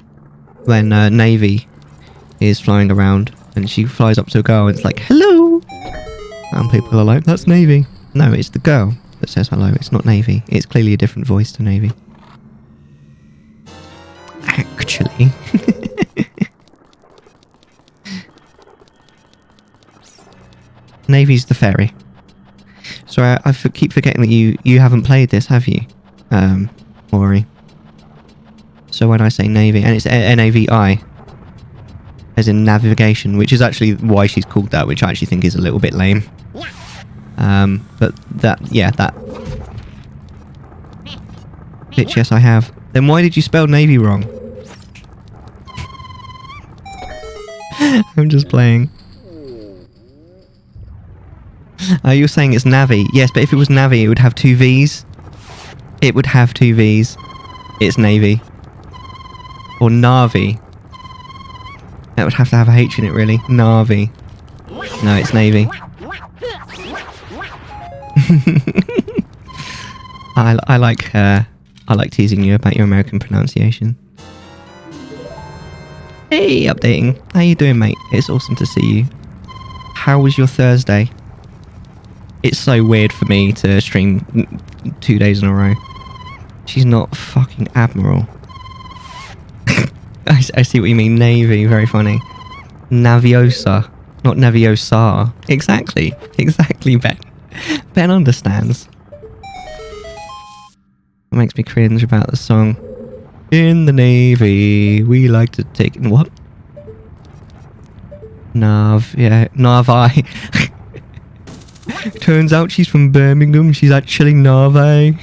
when, Navy is flying around, and she flies up to a girl, and it's like, hello! And people are like, that's Navy. No, it's the girl that says hello, it's not Navy. It's clearly a different voice to Navy. Actually. Navy's the fairy. So I keep forgetting that you haven't played this, have you? Maury. So when I say Navy, and it's N-A-V-I, as in navigation, which is actually why she's called that, which I actually think is a little bit lame. But that, yeah, that. Bitch, yes I have. Then why did you spell Navy wrong? I'm just playing. You're saying it's Navi. Yes, but if it was Navi, it would have 2 V's. It would have 2 V's. It's Navy. Or Navi. That would have to have a H in it, really. Navi. No, it's Navy. I like teasing you about your American pronunciation. Hey, updating. How you doing, mate? It's awesome to see you. How was your Thursday? It's so weird for me to stream 2 days in a row. She's not fucking Admiral. I see what you mean. Navy, very funny. Naviosa, not Naviosa. Exactly, Ben. Ben understands. It makes me cringe about the song. In the Navy, we like to take... What? Navi. Turns out she's from Birmingham. She's actually Navi.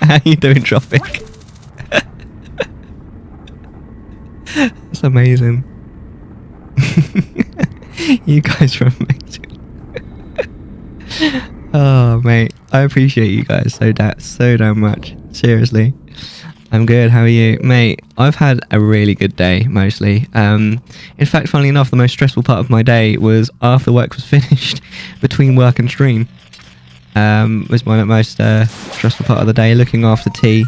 How you doing, Tropic? It's amazing. You guys are amazing. Oh, mate. I appreciate you guys so damn much. Seriously. I'm good. How are you? Mate, I've had a really good day, mostly. In fact, funnily enough, the most stressful part of my day was after work was finished, between work and stream. Was my most stressful part of the day, looking after tea.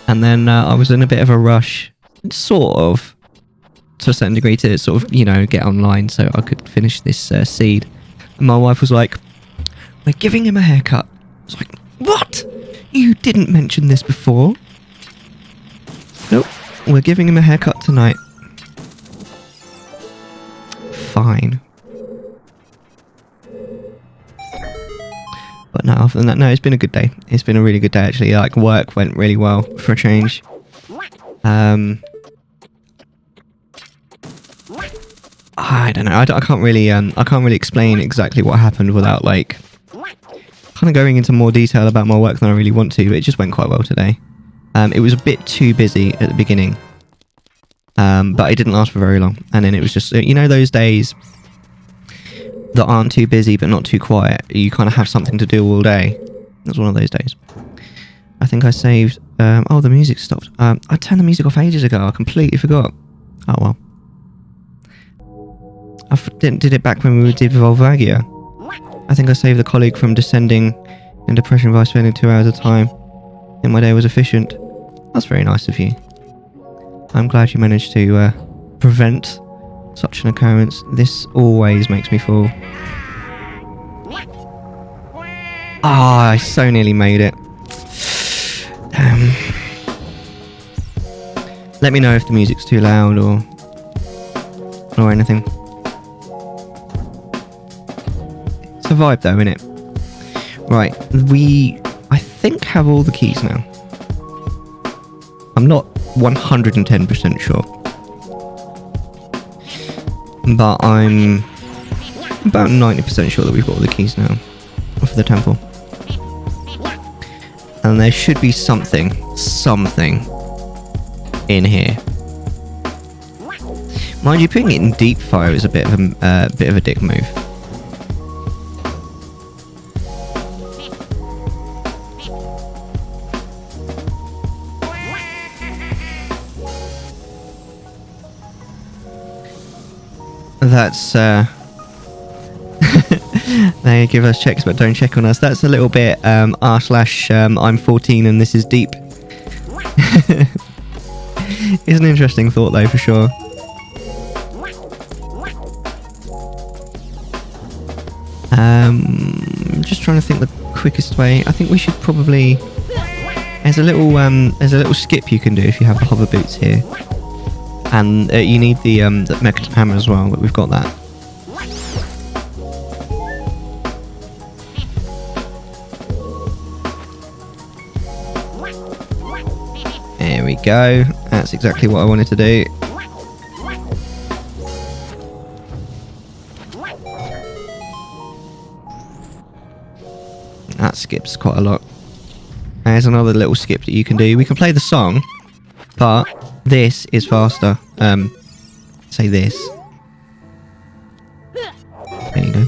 And then I was in a bit of a rush, sort of, to a certain degree, to sort of, you know, get online so I could finish this seed. And my wife was like, "We're giving him a haircut." I was like, "What? You didn't mention this before." "Nope, we're giving him a haircut tonight." Fine. But no, other than that, no, it's been a good day. It's been a really good day, actually. Like, work went really well for a change. I don't know. I can't really explain exactly what happened without, like, kind of going into more detail about my work than I really want to. But it just went quite well today. It was a bit too busy at the beginning, but it didn't last for very long. And then it was just, you know, those days that aren't too busy but not too quiet. You kind of have something to do all day. It was one of those days. I think I saved... oh, the music stopped. I turned the music off ages ago. I completely forgot. Oh, well. I did it back when we did Volvagia. I think I saved a colleague from descending in depression by spending 2 hours of time. I think my day was efficient. That's very nice of you. I'm glad you managed to prevent such an occurrence. This always makes me fall. Ah, I so nearly made it. Damn. Let me know if the music's too loud or anything. It's a vibe though, innit? Right, I think have all the keys now. I'm not 110% sure. But I'm about 90% sure that we've got all the keys now for the temple. And there should be something in here. Mind you, putting it in deep fire is a bit of a dick move. That's they give us checks but don't check on us. That's a little bit I'm 14 and this is deep. It's an interesting thought though, for sure. Just trying to think the quickest way. I think we should probably... There's a little skip you can do if you have the hover boots here. And you need the mecha hammer as well, but we've got that. There we go. That's exactly what I wanted to do. That skips quite a lot. There's another little skip that you can do. We can play the song, but this is faster. Say this. There you go.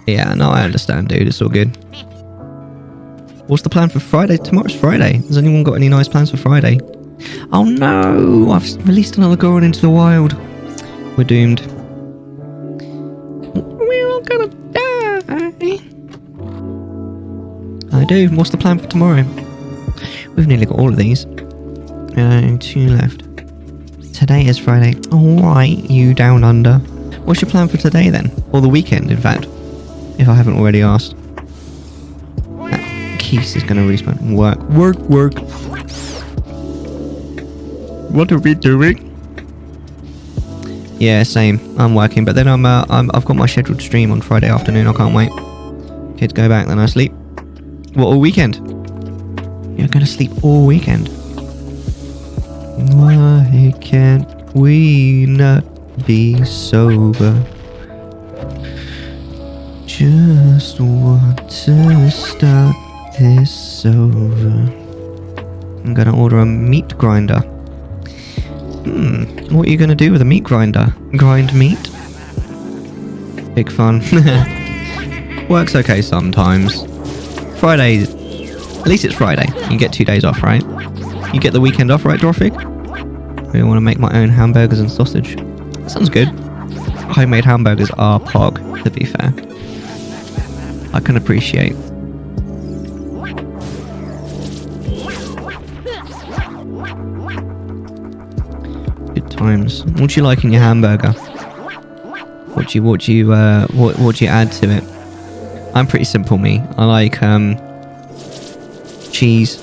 Yeah, no, I understand, dude. It's all good. What's the plan for Friday? Tomorrow's Friday. Has anyone got any nice plans for Friday? Oh no! I've released another Goron into the wild. We're doomed. We're all gonna die. I do. What's the plan for tomorrow? We've nearly got all of these. 2 left. Today is Friday. Alright, you down under. What's your plan for today then? Or the weekend, in fact. If I haven't already asked. Keith is going to respawn. Work. What are we doing? Yeah, same. I'm working, but then I've got my scheduled stream on Friday afternoon. I can't wait. Kids go back, then I sleep. What, all weekend? You're going to sleep all weekend. Why can't we not be sober? Just want to start this over. I'm gonna order a meat grinder. What are you gonna do with a meat grinder? Grind meat? Big fun. Works okay sometimes. Friday, at least it's Friday. You get 2 days off, right? You get the weekend off, right, Dorfig? I want to make my own hamburgers and sausage. That sounds good. Homemade hamburgers are pog, to be fair. I can appreciate. Good times. What do you like in your hamburger? What do you add to it? I'm pretty simple, me. I like cheese,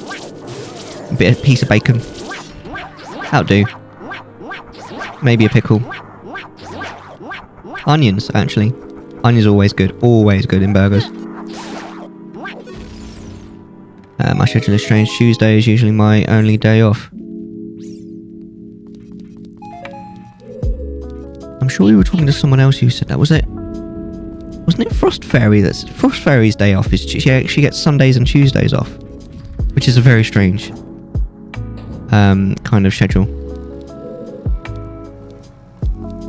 a piece of bacon. That'll do. Maybe a pickle. Onions, actually. Onions are always good. Always good in burgers. My schedule is strange. Tuesday is usually my only day off. I'm sure we were talking to someone else who said that. Was it? Wasn't it Frost Fairy? Frost Fairy's day off is she gets Sundays and Tuesdays off, which is a very strange kind of schedule.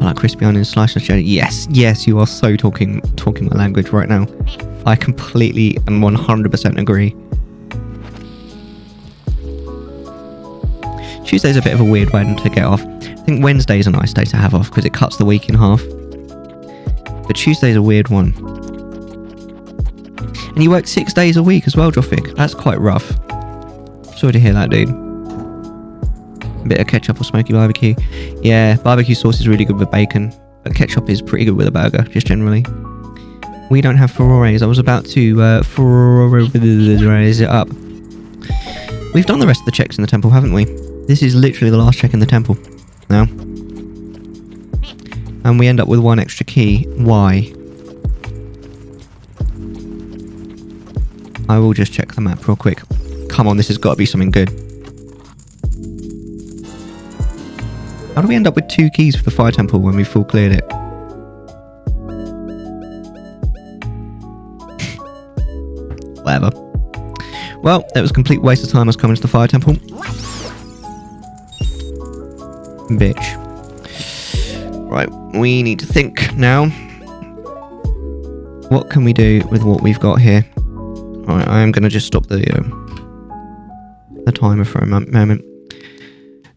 I like crispy onions, sliced cheddar. Yes, you are so talking my language right now. I completely and 100% agree. Tuesday's a bit of a weird one to get off. I think Wednesday's a nice day to have off because it cuts the week in half. But Tuesday's a weird one. And you work 6 days a week as well, Joffik. That's quite rough. Sorry to hear that, dude. A bit of ketchup or smoky barbecue. Yeah, barbecue sauce is really good with bacon. But ketchup is pretty good with a burger, just generally. We don't have Ferraris. I was about to Ferraris it up. We've done the rest of the checks in the temple, haven't we? This is literally the last check in the temple now. And we end up with 1 extra key. Why? I will just check the map real quick. Come on, this has got to be something good. How do we end up with 2 keys for the fire temple when we full cleared it? Whatever. Well, it was a complete waste of time us coming to the fire temple. Bitch. Right, we need to think now. What can we do with what we've got here? Alright, I am going to just stop the timer for a moment.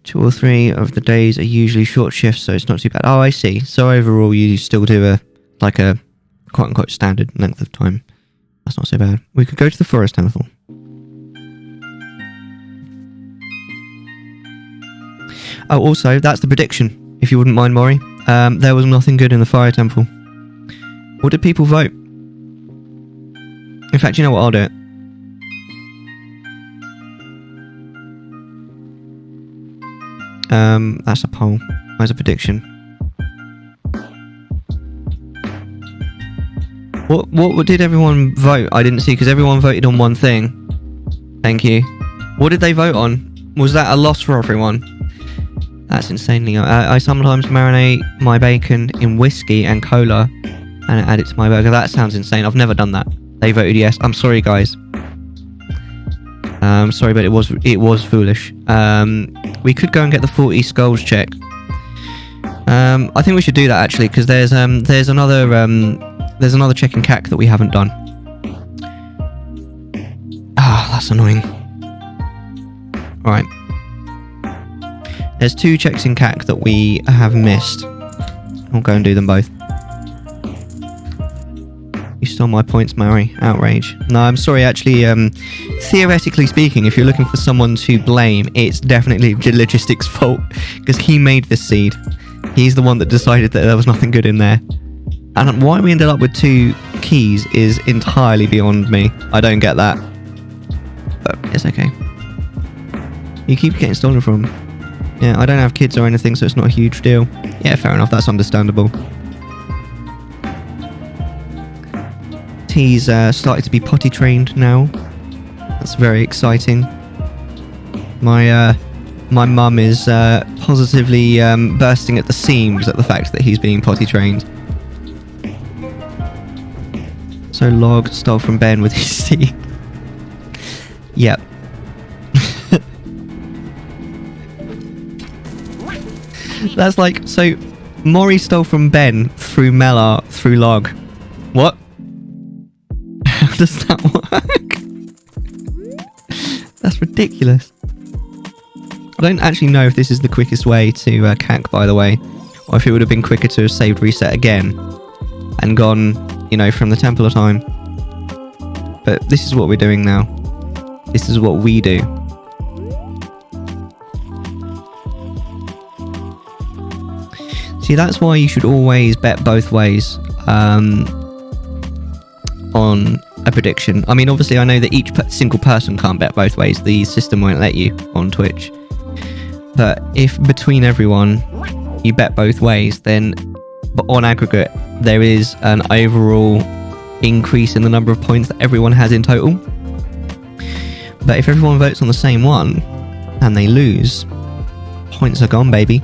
2 or 3 of the days are usually short shifts, so it's not too bad. Oh, I see. So overall, you still do a quote-unquote standard length of time. That's not so bad. We could go to the forest temple. Oh, also, that's the prediction, if you wouldn't mind, Maury. There was nothing good in the fire temple. What did people vote? In fact, you know what? I'll do it. That's a poll. Where's a prediction? What did everyone vote? I didn't see, because everyone voted on one thing. Thank you. What did they vote on? Was that a loss for everyone? That's insanely... I sometimes marinate my bacon in whiskey and cola and add it to my burger. That sounds insane. I've never done that. They voted yes. I'm sorry, guys. Sorry, but it was foolish. We could go and get the 40 skulls check. I think we should do that actually, because there's another check in CAC that we haven't done. Ah, that's annoying. Right. There's 2 checks in CAC that we have missed. I'll go and do them both. You stole my points, Mary. Outrage. No, I'm sorry, actually, theoretically speaking, if you're looking for someone to blame, it's definitely Logistics' fault, because he made this seed. He's the one that decided that there was nothing good in there. And why we ended up with 2 keys is entirely beyond me. I don't get that. But it's okay. You keep getting stolen from. Yeah, I don't have kids or anything, so it's not a huge deal. Yeah, fair enough, that's understandable. He's started to be potty trained now. That's very exciting. My mum is positively bursting at the seams at the fact that he's being potty trained. So Log stole from Ben with his seed. Yep. That's like, so Maury stole from Ben through Mellar through Log. What? How does that work? That's ridiculous. I don't actually know if this is the quickest way to CAC, by the way, or if it would have been quicker to have saved reset again and gone, you know, from the Temple of Time. But this is what we're doing now. This is what we do. See, that's why you should always bet both ways on a prediction. I mean, obviously, I know that each single person can't bet both ways. The system won't let you on Twitch. But if between everyone you bet both ways, then on aggregate, there is an overall increase in the number of points that everyone has in total. But if everyone votes on the same one and they lose, points are gone, baby.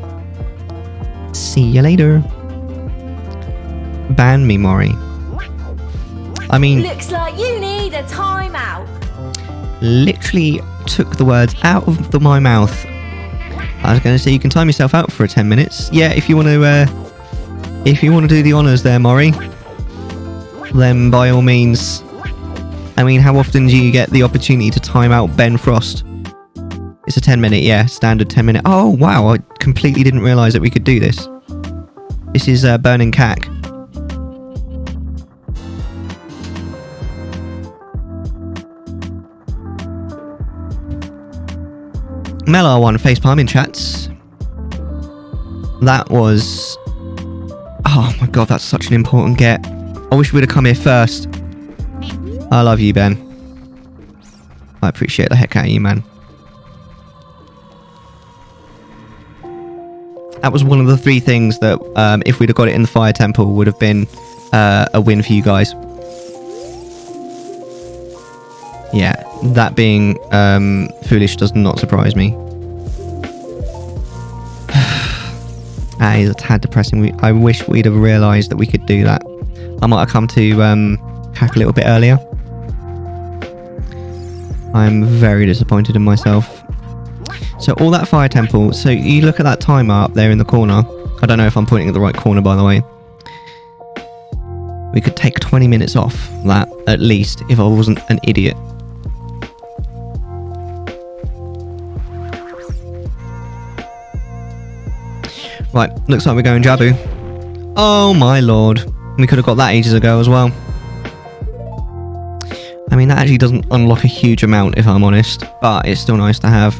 See you later. Ban me, Maury. I mean, looks like you need a timeout. Literally took the words out of my mouth. I was going to say you can time yourself out for 10 minutes. Yeah, if you want to do the honours there, Maury, then by all means. I mean, how often do you get the opportunity to time out Ben Frost? It's a 10-minute, yeah, standard 10-minute. Oh wow, I completely didn't realise that we could do this. This is burning CAC. Mellar won facepalm in chats. That was... Oh my god, that's such an important get. I wish we'd have come here first. I love you, Ben. I appreciate the heck out of you, man. That was one of the 3 things that, if we'd have got it in the Fire Temple, would have been a win for you guys. Yeah, that being foolish does not surprise me. That is a tad depressing. I wish we'd have realised that we could do that. I might have come to CAC a little bit earlier. I'm very disappointed in myself. So all that Fire Temple, so you look at that timer up there in the corner. I don't know if I'm pointing at the right corner, by the way. We could take 20 minutes off that, at least, if I wasn't an idiot. Right, looks like we're going Jabu. Oh my lord. We could have got that ages ago as well. I mean, that actually doesn't unlock a huge amount, if I'm honest, but it's still nice to have.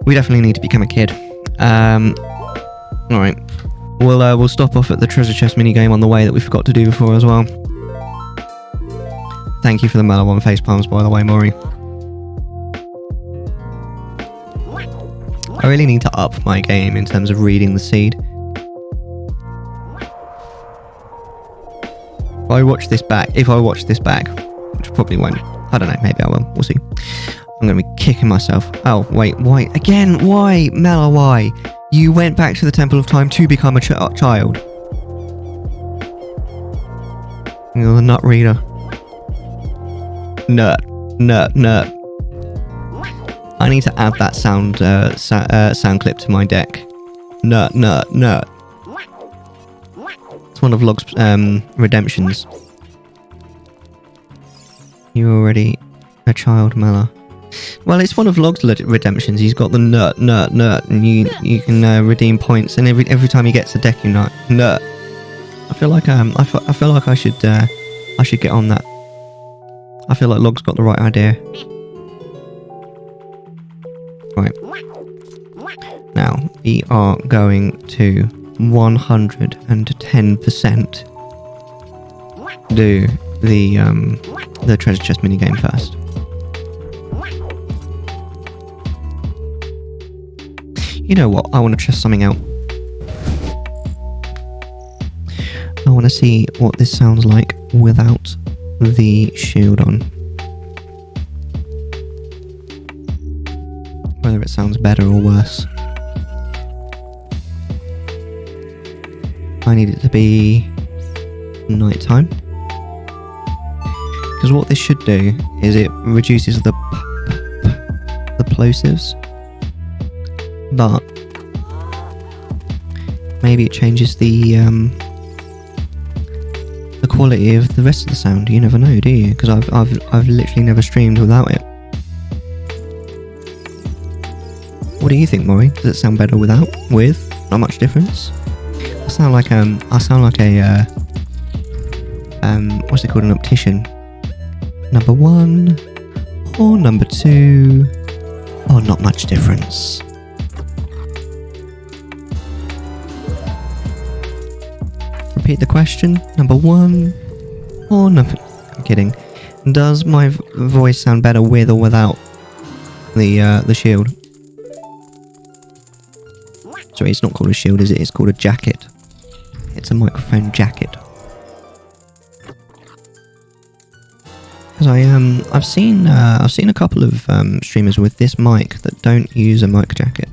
We definitely need to become a kid. Alright. We'll stop off at the treasure chest minigame on the way that we forgot to do before as well. Thank you for the Mellar 1 facepalms, by the way, Maury. I really need to up my game in terms of reading the seed. If I watch this back, which I probably won't. I don't know, maybe I will. We'll see. I'm going to be kicking myself. Oh, wait, why? Again, why? Mellar, why? You went back to the Temple of Time to become a child. You're the nut reader. Nut. I need to add that sound clip to my deck. Nut. It's one of Log's redemptions. You already A child Mella. Well, it's one of Log's redemptions. He's got the nut, and you can redeem points, and every time he gets a deku nut. I feel like I feel like I should get on that. I feel like Log's got the right idea. Right. Now we are going to 110% do the treasure chest minigame first. You know what? I want to test something out. I want to see what this sounds like without the shield on. Whether it sounds better or worse. I need it to be nighttime. Because what this should do is it reduces the plosives. But maybe it changes the quality of the rest of the sound. You never know, do you? Because I've literally never streamed without it. What do you think, Maury? Does it sound better without? With? Not much difference. I sound like a what's it called? An optician. Number 1 or number 2? Oh, not much difference. Repeat the question. Number 1 or number... I'm kidding. Does my voice sound better with or without the shield? Sorry, it's not called a shield, is it? It's called a jacket. It's a microphone jacket. Because I've seen a couple of streamers with this mic that don't use a mic jacket.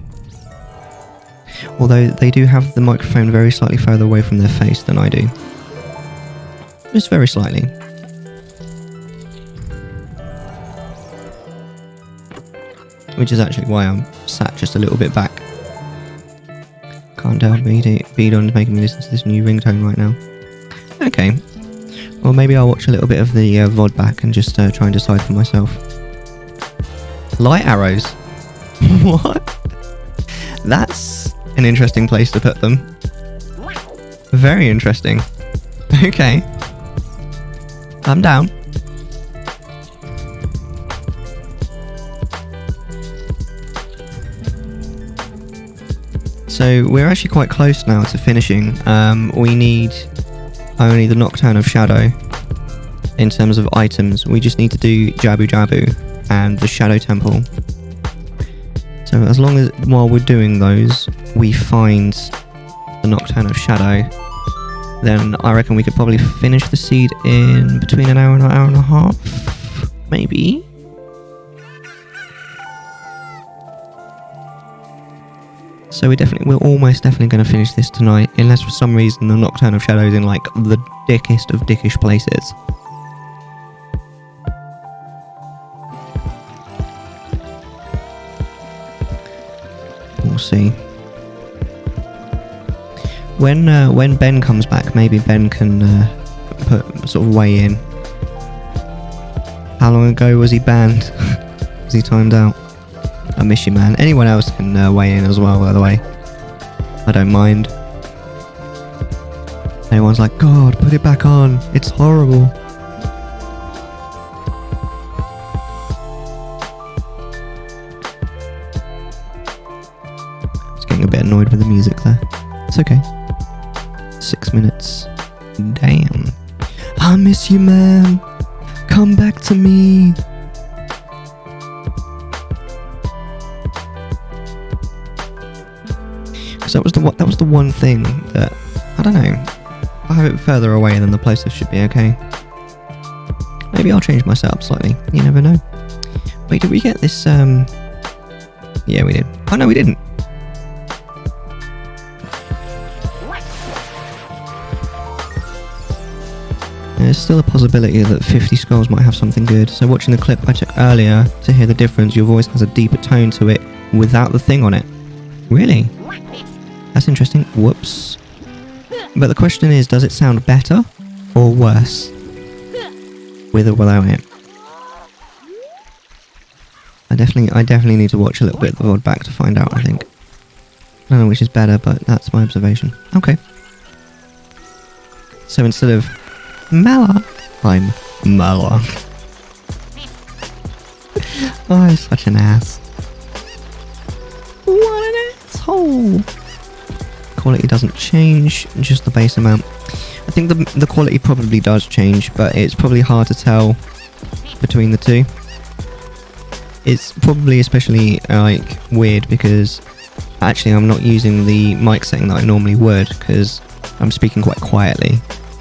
Although they do have the microphone very slightly further away from their face than I do. Just very slightly. Which is actually why I'm sat just a little bit back. Can't tell, Beadon's making me listen to this new ringtone right now. Okay. Well, maybe I'll watch a little bit of the VOD back and just try and decide for myself. Light arrows? What? That's an interesting place to put them. Very interesting. Okay. I'm down. So we're actually quite close now to finishing. We need only the Nocturne of Shadow in terms of items. We just need to do Jabu Jabu and the Shadow Temple. So as long as while we're doing those we find the Nocturne of Shadow, then I reckon we could probably finish the seed in between an hour and a half, maybe. So we're almost definitely going to finish this tonight, unless for some reason the Nocturne of Shadow is in like the dickest of dickish places. We'll see. When Ben comes back, maybe Ben can sort of weigh in. How long ago was he banned? Was he timed out? I miss you, man. Anyone else can weigh in as well, by the way. I don't mind. Anyone's like, God, put it back on. It's horrible. Just getting a bit annoyed with the music there. It's okay. 6 minutes. Damn. I miss you, man. Come back to me. That was the one thing that, I don't know, if I have it further away than the places should be okay. Maybe I'll change my setup slightly, you never know. Wait, did we get this, yeah we did. Oh no we didn't. There's still a possibility that 50 skulls might have something good, so watching the clip I took earlier to hear the difference, your voice has a deeper tone to it without the thing on it. Really? That's interesting. Whoops. But the question is, does it sound better or worse with or without it? I definitely need to watch a little bit of the VOD back to find out, I think. I don't know which is better, but that's my observation. Okay. So instead of Mala, I'm Mala. Oh, I'm such an ass. What an asshole. Quality doesn't change, just the base amount. I think the quality probably does change, but it's probably hard to tell between the two. It's probably especially like weird because actually I'm not using the mic setting that I normally would because I'm speaking quite quietly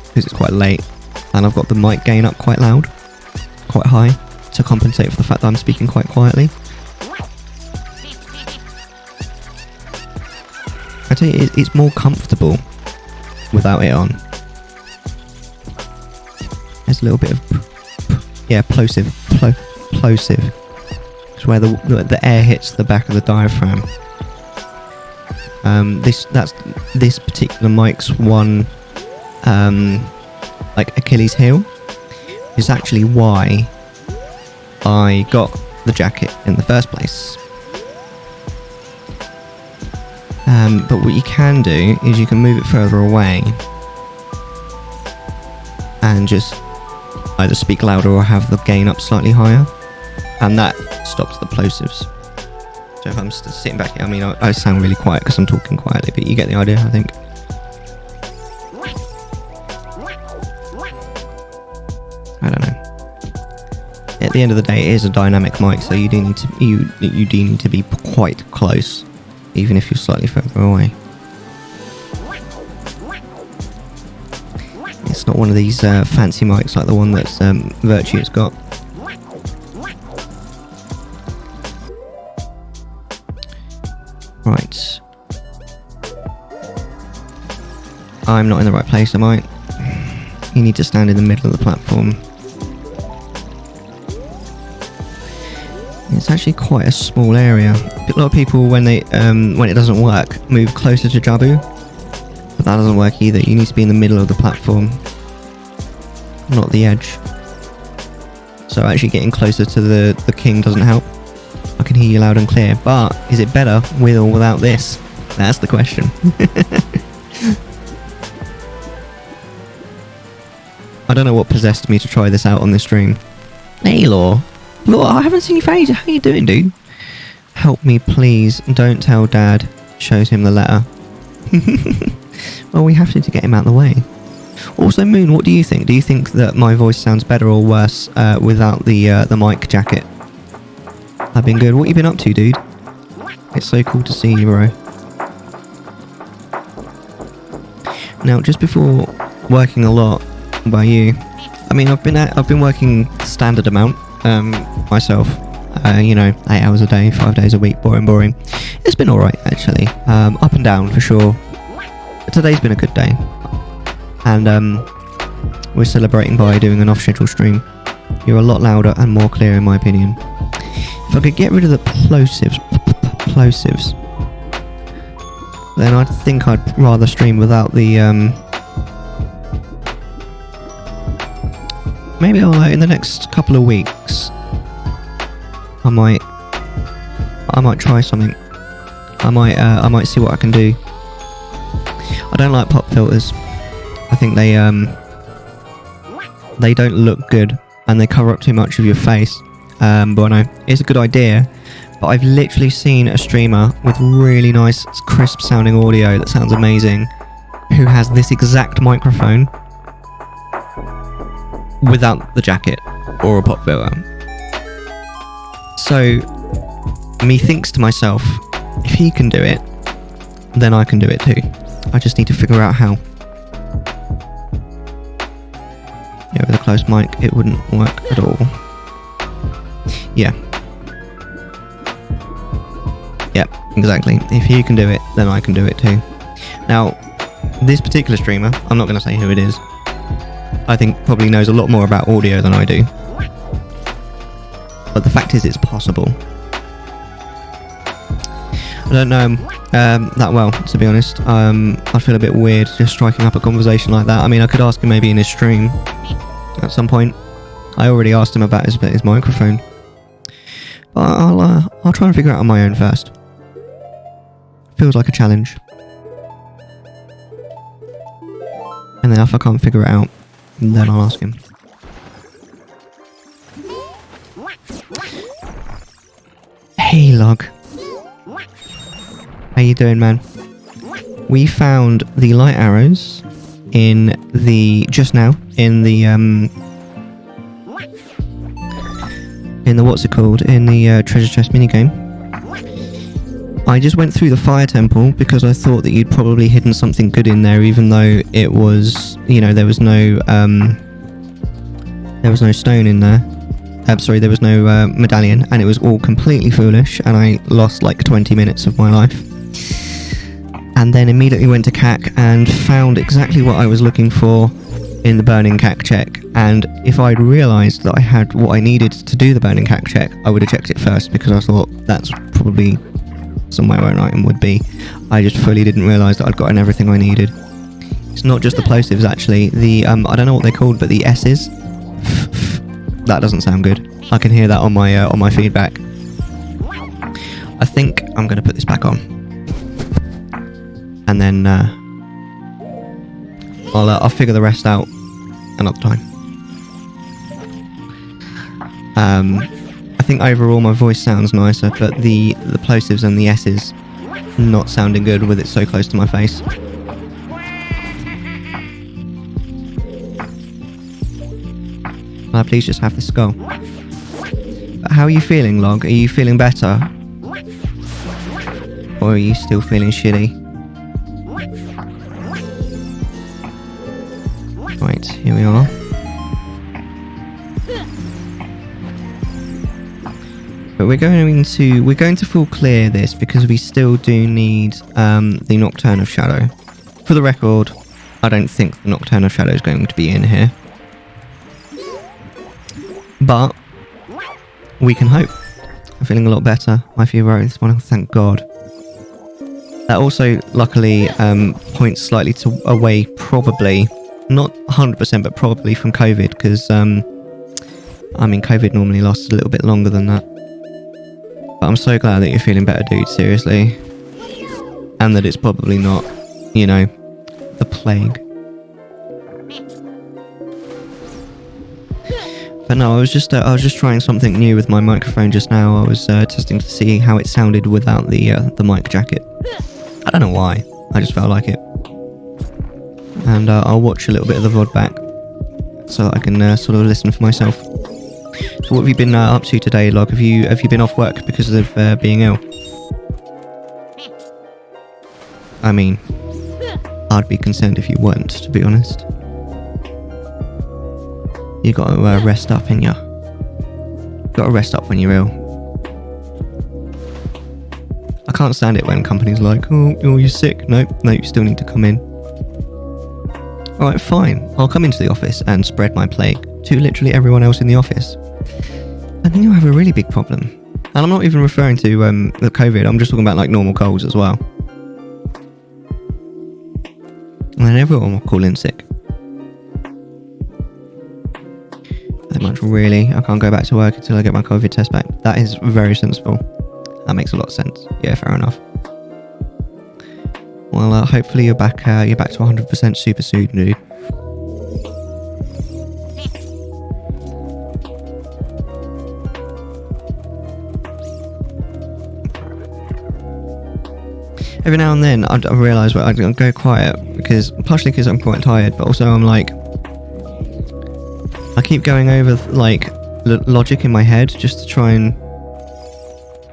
because it's quite late, and I've got the mic gain up quite loud, quite high, to compensate for the fact that I'm speaking quite quietly. I tell you, it's more comfortable without it on. There's a little bit of plosive. It's where the air hits the back of the diaphragm. This particular mic's one like Achilles heel. Is actually why I got the jacket in the first place. But what you can do is you can move it further away and just either speak louder or have the gain up slightly higher, and that stops the plosives. So if I'm sitting back here, I mean, I sound really quiet because I'm talking quietly, but you get the idea, I think. I don't know. At the end of the day, it is a dynamic mic, so you do need to be quite close, even if you're slightly further away. It's not one of these fancy mics like the one that's Virtue's got. Right. I'm not in the right place, am I? You need to stand in the middle of the platform. It's actually quite a small area. A lot of people, when it doesn't work, move closer to Jabu, but that doesn't work either. You need to be in the middle of the platform, not the edge. So actually getting closer to the king doesn't help. I can hear you loud and clear, but is it better with or without this? That's the question. I don't know what possessed me to try this out on this stream. Hey, Law, I haven't seen you for ages. How you doing, dude? Help me, please. Don't tell Dad. Shows him the letter. Well, we have to get him out of the way. Also, Moon, what do you think? Do you think that my voice sounds better or worse without the mic jacket? I've been good. What you been up to, dude? It's so cool to see you, bro. Now, just before working a lot by you, I mean, I've been working standard amount myself. 8 hours a day, 5 days a week. Boring. It's been all right, actually. Up and down for sure. But today's been a good day, and we're celebrating by doing an off-schedule stream. You're a lot louder and more clear, in my opinion. If I could get rid of the plosives, then I think I'd rather stream without the maybe in the next couple of weeks I might try something. I might see what I can do. I don't like pop filters. I think they don't look good and they cover up too much of your face. But I know it's a good idea. But I've literally seen a streamer with really nice, crisp sounding audio that sounds amazing, who has this exact microphone without the jacket or a pop filter. So, me thinks to myself, if he can do it, then I can do it too. I just need to figure out how. Yeah, with a close mic, it wouldn't work at all. Yeah. Yep, exactly. If he can do it, then I can do it too. Now, this particular streamer, I'm not going to say who it is, I think probably knows a lot more about audio than I do. But the fact is, it's possible. I don't know him that well, to be honest. I feel a bit weird just striking up a conversation like that. I mean, I could ask him maybe in his stream at some point. I already asked him about his microphone. But I'll try and figure it out on my own first. Feels like a challenge. And then if I can't figure it out, then I'll ask him. Hey, Log. How you doing, man? We found the light arrows in the what's it called? In the treasure chest minigame. I just went through the fire temple because I thought that you'd probably hidden something good in there, even though it was, you know, there was no stone in there. Sorry, there was no medallion, and it was all completely foolish, and I lost like 20 minutes of my life. And then immediately went to CAC and found exactly what I was looking for in the burning CAC check. And if I'd realised that I had what I needed to do the burning CAC check, I would have checked it first, because I thought that's probably somewhere where an item would be. I just fully didn't realise that I'd gotten everything I needed. It's not just the plosives, actually. The I don't know what they're called, but the S's. That doesn't sound good. I can hear that on my feedback. I think I'm going to put this back on, and then I'll figure the rest out another time. I think overall my voice sounds nicer, but the plosives and the S's not sounding good with it so close to my face. Can I please just have the skull? But how are you feeling, Log? Are you feeling better? Or are you still feeling shitty? Right, here we are. But we're going to full clear this because we still do need the Nocturne of Shadow. For the record, I don't think the Nocturne of Shadow is going to be in here. But we can hope. I'm feeling a lot better. My fever rate this morning, thank God. That also, luckily, points slightly away, probably, not 100%, but probably from COVID, because, I mean, COVID normally lasts a little bit longer than that. But I'm so glad that you're feeling better, dude, seriously. And that it's probably not, you know, the plague. But no, I was just trying something new with my microphone just now. I was testing to see how it sounded without the mic jacket. I don't know why. I just felt like it. And I'll watch a little bit of the VOD back so that I can sort of listen for myself. So what have you been up to today, Log? Have you been off work because of being ill? I mean, I'd be concerned if you weren't, to be honest. You got to rest up, ain't ya? Got to rest up when you're ill. I can't stand it when companies are like, oh, you're sick. No, you still need to come in. Alright, fine. I'll come into the office and spread my plague to literally everyone else in the office. And then you'll have a really big problem. And I'm not even referring to the COVID, I'm just talking about like normal colds as well. And then everyone will call in sick. Much really, I can't go back to work until I get my COVID test back. That is very sensible. That makes a lot of sense. Yeah, fair enough. Well, hopefully you're back to 100% super soon, dude. Every now and then I realise I go quiet partially because I'm quite tired, but also I'm like, I keep going over like logic in my head just to try and...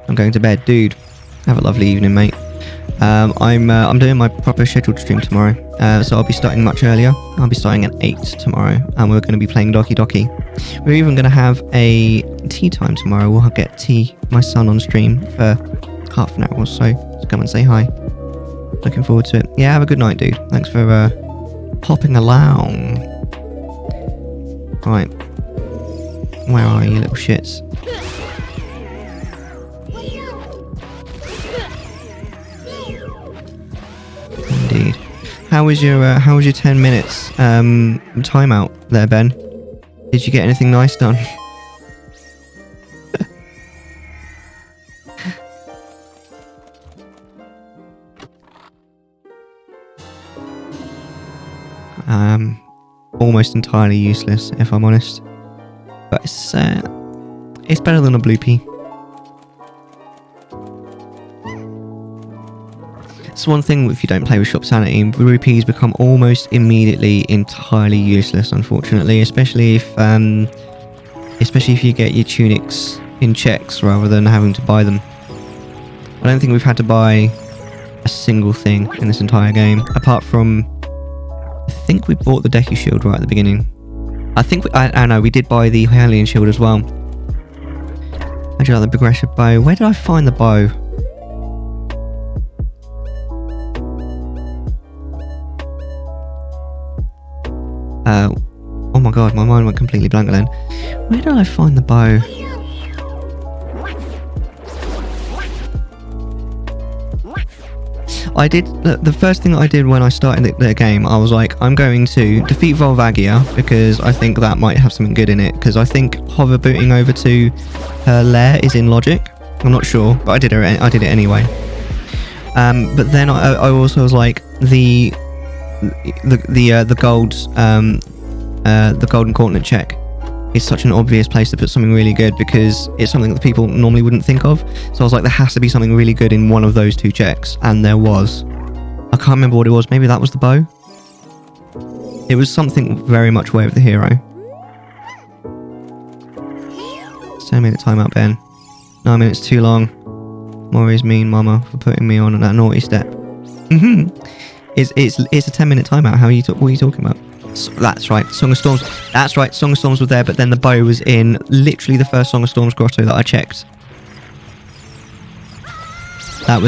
I'm going to bed, dude. Have a lovely evening, mate. I'm doing my proper scheduled stream tomorrow, so I'll be starting much earlier. I'll be starting at 8 tomorrow, and we're going to be playing Doki Doki. We're even going to have a tea time tomorrow. We'll get my son on stream for half an hour or so. So come and say hi. Looking forward to it. Yeah, have a good night, dude. Thanks for popping along. Right. Where are you, little shits? Indeed. How was your 10 minutes timeout there, Ben? Did you get anything nice done? almost entirely useless, if I'm honest. But it's better than a blue pea. It's one thing if you don't play with Shop Sanity, rupees become almost immediately entirely useless, unfortunately, especially if you get your tunics in checks rather than having to buy them. I don't think we've had to buy a single thing in this entire game, apart from, I think we bought the Deku Shield right at the beginning. I know, we did buy the Hylian Shield as well. How'd you like the progressive bow? Where did I find the bow? Oh my god, my mind went completely blank then. Where did I find the bow? I did, the first thing that I did when I started the game, I was like, I'm going to defeat Volvagia, because I think that might have something good in it, because I think hover booting over to her lair is in logic. I'm not sure, but I did it anyway. But then I also was like, the golden gauntlet check is such an obvious place to put something really good, because it's something that people normally wouldn't think of. So I was like, there has to be something really good in one of those two checks, and there was. I can't remember what it was. Maybe that was the bow. It was something very much way of the hero. 7-minute timeout, Ben. 9 minutes too long. Mori's mean mama for putting me on that naughty step. It's a 10-minute timeout. What are you talking about? So, that's right, Song of Storms. That's right, Song of Storms was there, but then the bow was in literally the first Song of Storms grotto that I checked. That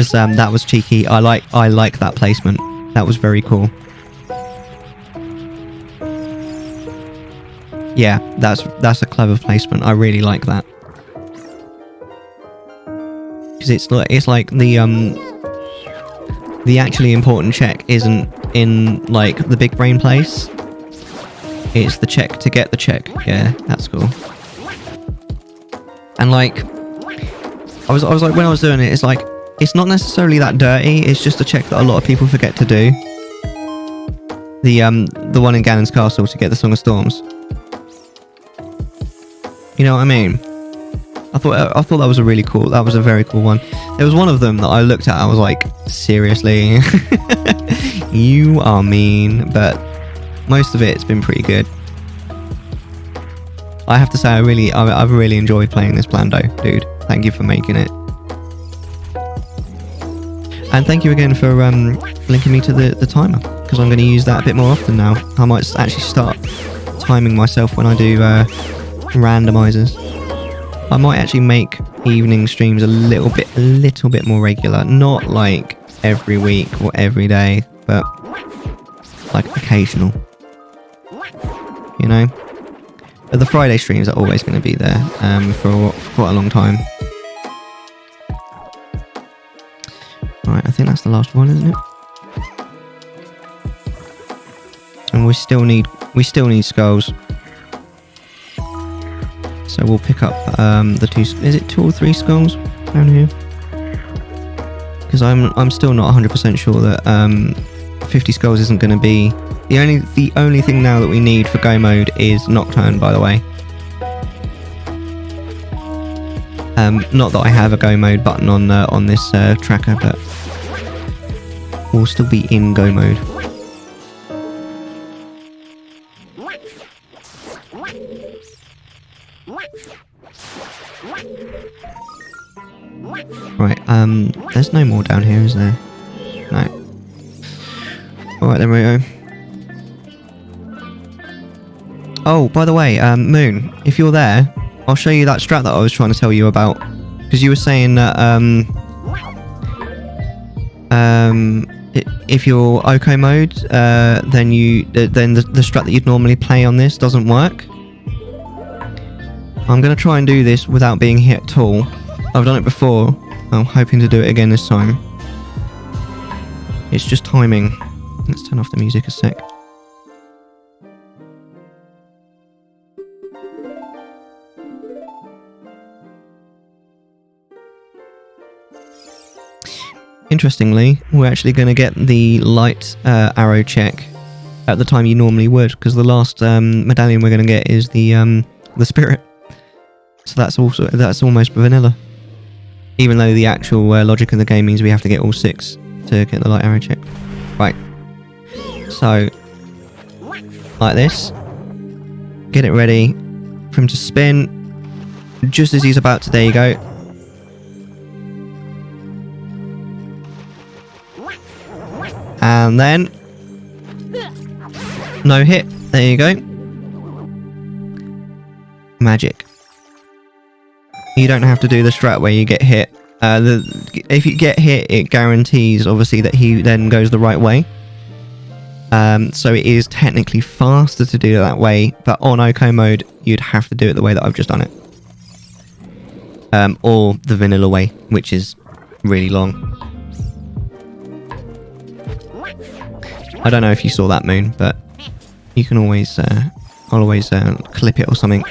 was cheeky. I like that placement. That was very cool. Yeah, that's a clever placement. I really like that. Because it's like the actually important check isn't in like the big brain place. It's the check to get the check. Yeah, that's cool. And like, I was like, when I was doing it, it's like, it's not necessarily that dirty. It's just a check that a lot of people forget to do. The one in Ganon's castle to get the Song of Storms. You know what I mean? I thought that was a really cool. That was a very cool one. There was one of them that I looked at. I was like, seriously, you are mean. But most of it's been pretty good. I have to say, I've really enjoyed playing this Plando, dude. Thank you for making it. And thank you again for linking me to the timer, because I'm going to use that a bit more often now. I might actually start timing myself when I do randomizers. I might actually make evening streams a little bit more regular. Not like every week or every day, but like occasional. You know? But the Friday streams are always going to be there for quite a long time. Right, I think that's the last one, isn't it? And we still need skulls. So we'll pick up the two. Is it 2 or 3 skulls down here? Because I'm still not 100% sure that 50 skulls isn't going to be the only thing now that we need for go mode is Nocturne, by the way. Not that I have a go mode button on this tracker, but we'll still be in go mode. Right, there's no more down here, is there? No. Alright then, Rio. Oh, by the way, Moon, if you're there, I'll show you that strat that I was trying to tell you about. Because you were saying that, if you're OK mode, then the strat that you'd normally play on this doesn't work. I'm going to try and do this without being hit at all. I've done it before. I'm hoping to do it again this time. It's just timing. Let's turn off the music a sec. Interestingly, we're actually going to get the light arrow check at the time you normally would, because the last medallion we're going to get is the spirit. So that's almost vanilla. Even though the actual logic of the game means we have to get all 6 to get the light arrow check. Right. So, like this. Get it ready for him to spin. Just as he's about to, there you go. And then, no hit. There you go. Magic. You don't have to do the strat where you get hit. If you get hit, it guarantees, obviously, that he then goes the right way. So it is technically faster to do it that way, but on OK mode, you'd have to do it the way that I've just done it. Or the vanilla way, which is really long. I don't know if you saw that, Moon, but you can always, I'll always clip it or something.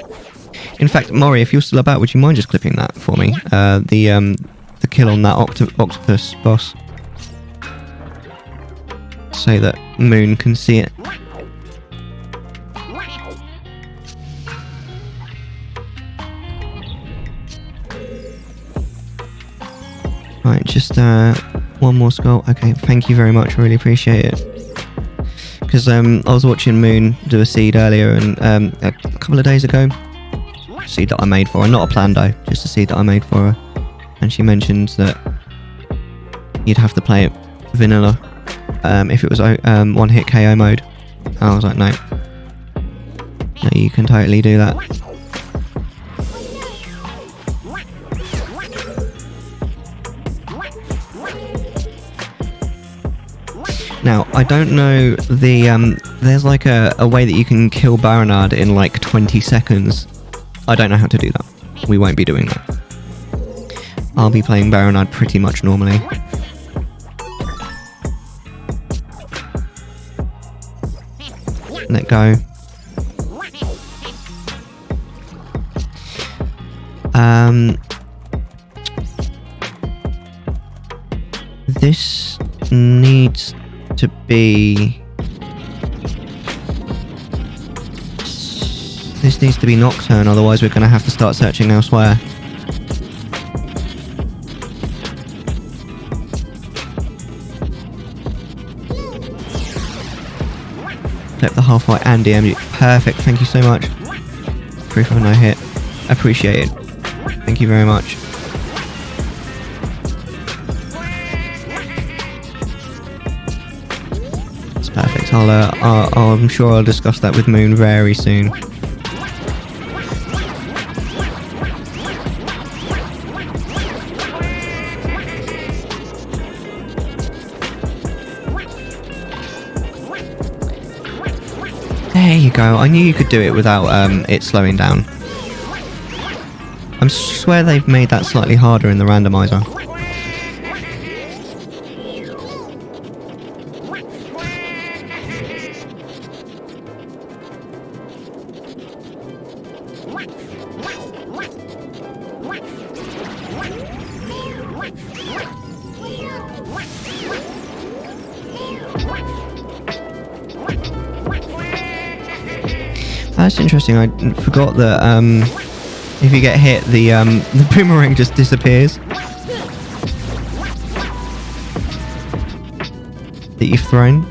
In fact, Mori, if you're still about, would you mind just clipping that for me? The kill on that octopus boss. So that Moon can see it. Right, just one more skull. Okay, thank you very much, really appreciate it. Because I was watching Moon do a seed earlier, and a couple of days ago, a seed that I made for her, not a Plando, just a seed that I made for her, and she mentioned that you'd have to play it vanilla if it was one hit KO mode, and I was like, no, you can totally do that. Now, I don't know there's like a way that you can kill Baronard in like 20 seconds. I don't know how to do that. We won't be doing that. I'll be playing Baronard pretty much normally. Let go. This needs to be... This needs to be Nocturne, otherwise we're going to have to start searching elsewhere. Clip the half-white and DMG. Perfect, thank you so much. Proof of no hit. Appreciate it. Thank you very much. It's perfect. I'm sure I'll discuss that with Moon very soon. There you go. I knew you could do it without it slowing down. I swear they've made that slightly harder in the randomizer. That's interesting. I forgot that if you get hit, the boomerang just disappears that you've thrown.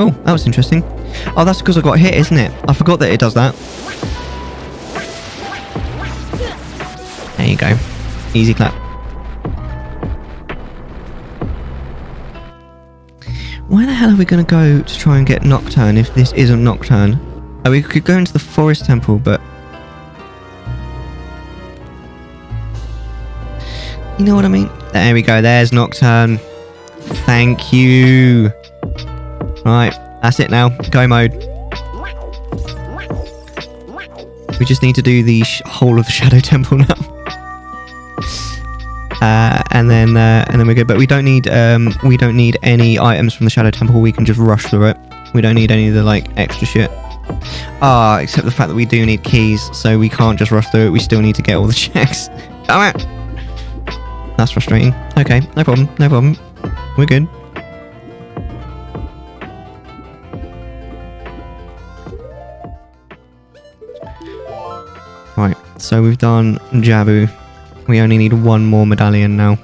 Oh, that was interesting. Oh, that's because I got hit, isn't it? I forgot that it does that. There you go. Easy clap. Where the hell are we going to go to try and get Nocturne if this isn't Nocturne? Oh, we could go into the Forest Temple, but... You know what I mean? There we go, there's Nocturne. Thank you. Right, that's it now. Go mode. We just need to do the whole of the Shadow Temple now. and then we're good. But we don't need any items from the Shadow Temple. We can just rush through it. We don't need any of the like extra shit. Except the fact that we do need keys, so we can't just rush through it. We still need to get all the checks. Damn it! That's frustrating. Okay, no problem, no problem. We're good. Right, so we've done Jabu. We only need one more medallion now.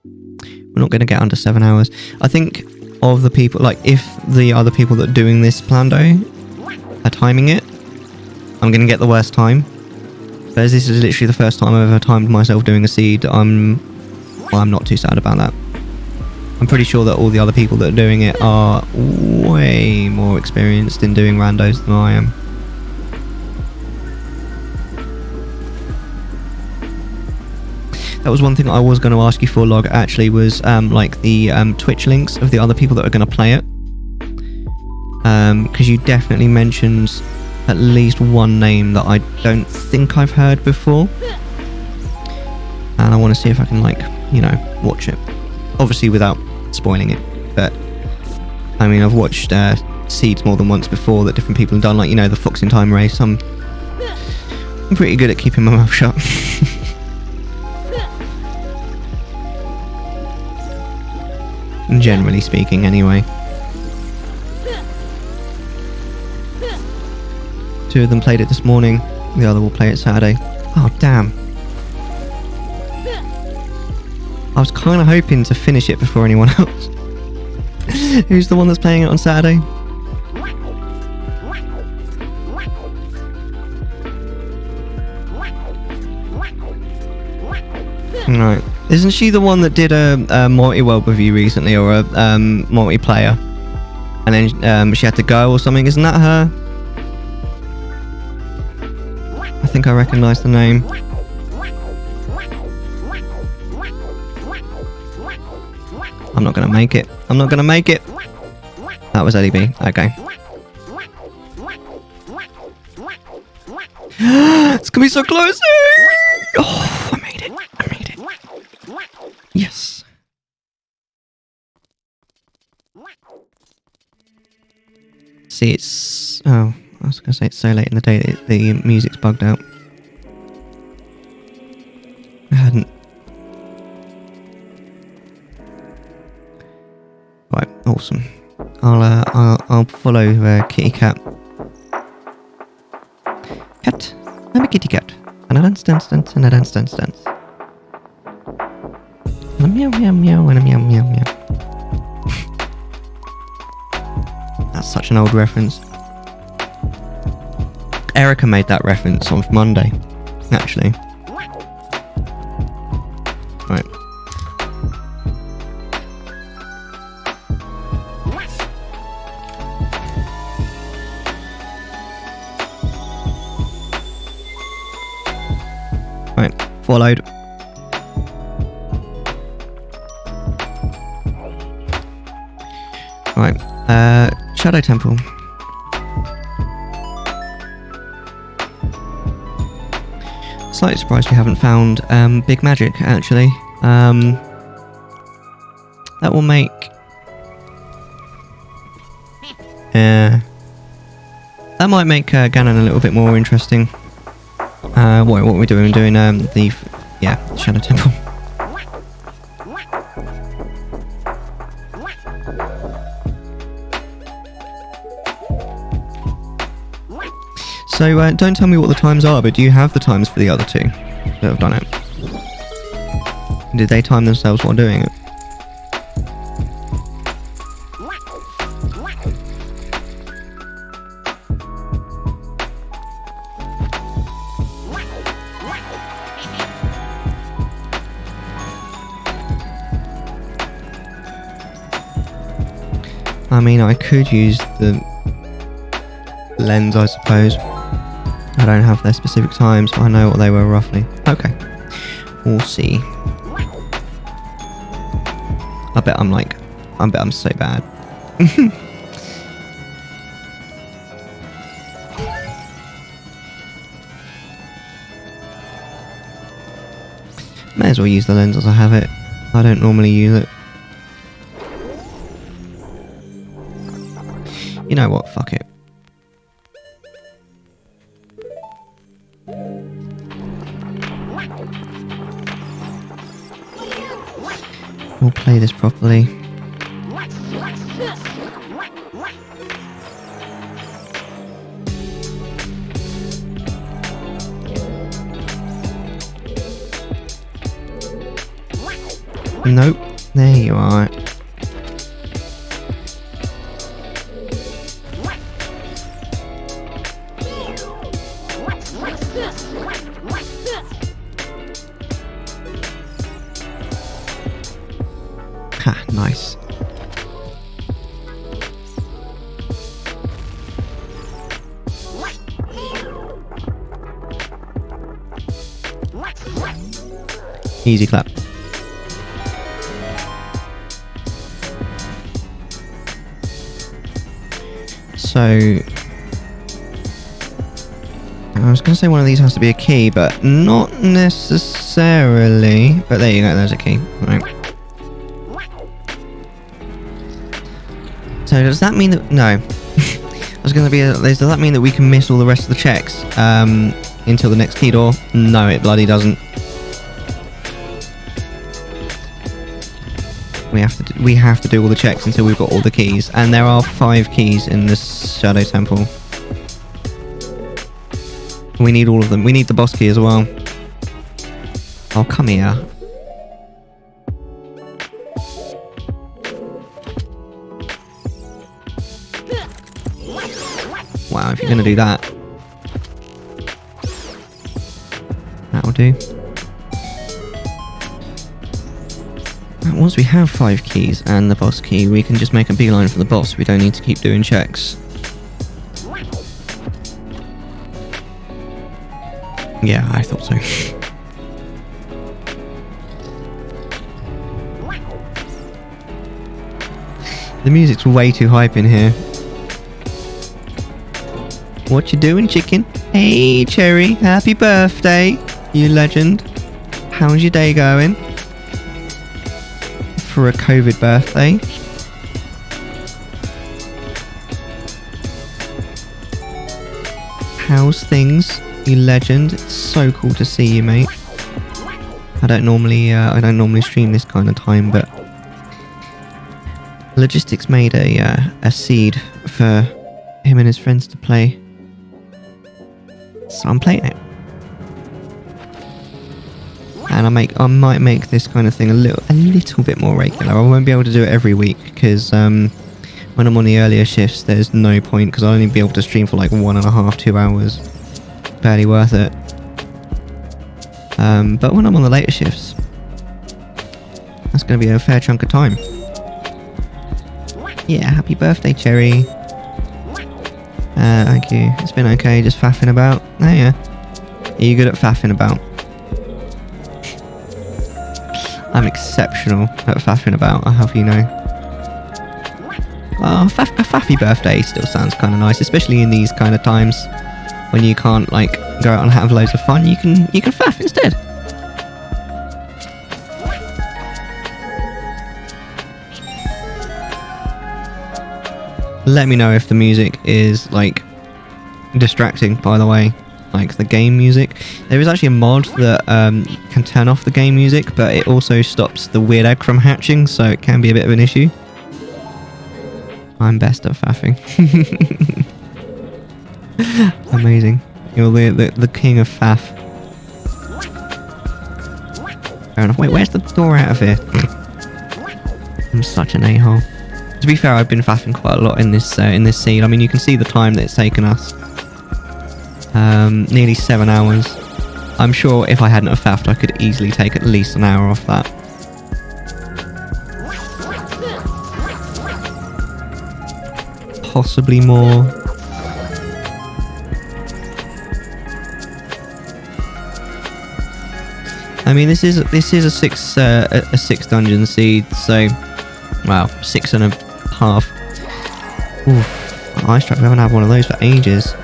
We're not going to get under 7 hours. I think of the people, like, if the other people that are doing this Plando are timing it, I'm going to get the worst time. But as this is literally the first time I've ever timed myself doing a seed, I'm not too sad about that. I'm pretty sure that all the other people that are doing it are way more experienced in doing randos than I am. That was one thing I was going to ask you for, Log, actually, was like the Twitch links of the other people that are going to play it. Because you definitely mentioned at least one name that I don't think I've heard before. And I want to see if I can, like, you know, watch it. Obviously without spoiling it. But, I mean, I've watched Seeds more than once before that different people have done, like, you know, the Fox in Time race. I'm pretty good at keeping my mouth shut. Generally speaking, anyway. 2 of them played it this morning. The other will play it Saturday. Oh, damn. I was kind of hoping to finish it before anyone else. Who's the one that's playing it on Saturday? Right. Isn't she the one that did a multi-world review recently, or a multiplayer? And then she had to go or something? Isn't that her? I think I recognise the name. I'm not going to make it. I'm not going to make it. That was Eddie B. Okay. It's going to be so close. Oh, I made it. I made it. Yes. See, it's... Oh, I was going to say it's so late in the day that the music's bugged out. I hadn't... Right, awesome. I'll follow Kitty Cat. Cat, I'm a kitty cat. And I dance, dance, dance, and I dance, dance, dance. And a meow, meow, meow, and a meow, meow, meow. That's such an old reference. Erica made that reference on Monday, actually. Right. Right, followed. Right, Shadow Temple. Slightly surprised we haven't found Big Magic, actually. That will make... that might make Ganon a little bit more interesting. What are we doing? We're doing the Shadow Temple. So don't tell me what the times are, but do you have the times for the other two that have done it? Did they time themselves while doing it? I mean, I could use the lens, I suppose. I don't have their specific times, but I know what they were roughly. Okay. We'll see. I bet I'm so bad. May as well use the lens as I have it. I don't normally use it. You know what? Fuck it. We'll play this properly. Nope. There you are. Ha, nice. Easy clap. So, I was going to say one of these has to be a key, but not necessarily. But there you go, there's a key. Right. So does that mean that... No. I was going to be... does that mean that we can miss all the rest of the checks until the next key door? No, it bloody doesn't. We have to do all the checks until we've got all the keys, and there are 5 keys in this Shadow Temple. We need all of them. We need the boss key as well. Oh, come here. Wow, if you're gonna do that, that'll do. Once we have 5 keys and the boss key, we can just make a beeline for the boss. We don't need to keep doing checks. Yeah, I thought so. The music's way too hype in here. What you doing, chicken? Hey, Cherry, happy birthday, you legend. How's your day going? For a COVID birthday. How's things, you legend? It's so cool to see you, mate. I don't normally stream this kind of time, but Logistics made a seed for him and his friends to play, so I'm playing it. And I might make this kind of thing a little bit more regular. I won't be able to do it every week because when I'm on the earlier shifts, there's no point because I'll only be able to stream for like 1.5, 2 hours. Barely worth it. But when I'm on the later shifts, that's going to be a fair chunk of time. Yeah, happy birthday, Cherry. Thank you. It's been okay, just faffing about. Oh yeah. Are you good at faffing about? I'm exceptional at faffing about, I'll have you know. Well, a faffy birthday still sounds kind of nice, especially in these kind of times when you can't like go out and have loads of fun. You can faff instead. Let me know if the music is like distracting, by the way. Like the game music. There is actually a mod that can turn off the game music, but it also stops the weird egg from hatching, so it can be a bit of an issue. I'm best at faffing. Amazing. You're the king of faff. Fair enough. Wait, where's the door out of here? I'm such an a-hole. To be fair, I've been faffing quite a lot in this seed. I mean, you can see the time that it's taken us. Nearly 7 hours. I'm sure if I hadn't have faffed, I could easily take at least an hour off that. Possibly more. I mean, this is a 6 dungeon seed, so wow, 6.5. Oof, ice trap. We haven't had one of those for ages.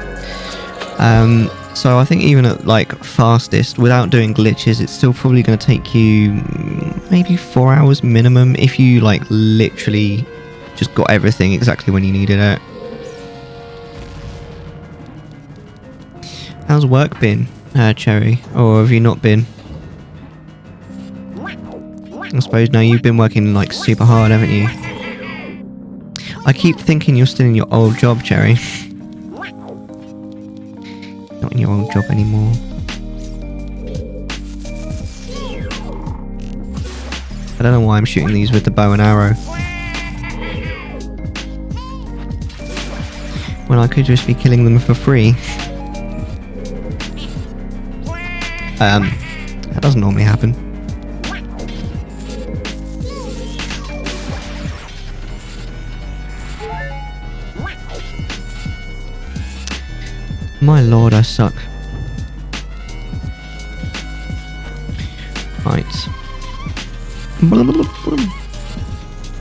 So I think even at like fastest, without doing glitches, it's still probably going to take you maybe 4 hours minimum if you like literally just got everything exactly when you needed it. How's work been, Cherry? Or have you not been? I suppose now you've been working like super hard, haven't you? I keep thinking you're still in your old job, Cherry. Not in your old job anymore. I don't know why I'm shooting these with the bow and arrow. When I could just be killing them for free. That doesn't normally happen. My lord, I suck. Right.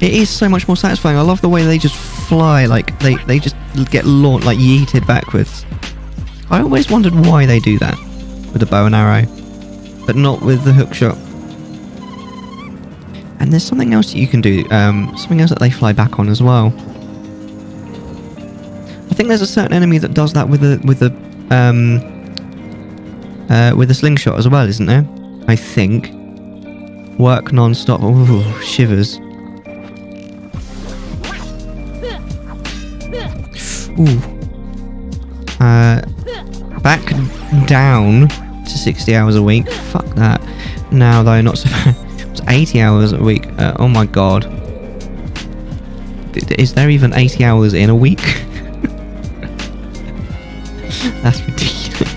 It is so much more satisfying. I love the way they just fly, like they just get launched, like yeeted backwards. I always wondered why they do that with the bow and arrow, but not with the hook shot. And there's something else that you can do, something else that they fly back on as well. I think there's a certain enemy that does that with the slingshot as well, isn't there? I think. Work non-stop. Ooh, shivers. Ooh. Back down to 60 hours a week. Fuck that. Now though, not so bad. It's 80 hours a week. Oh my god. Is there even 80 hours in a week? That's ridiculous.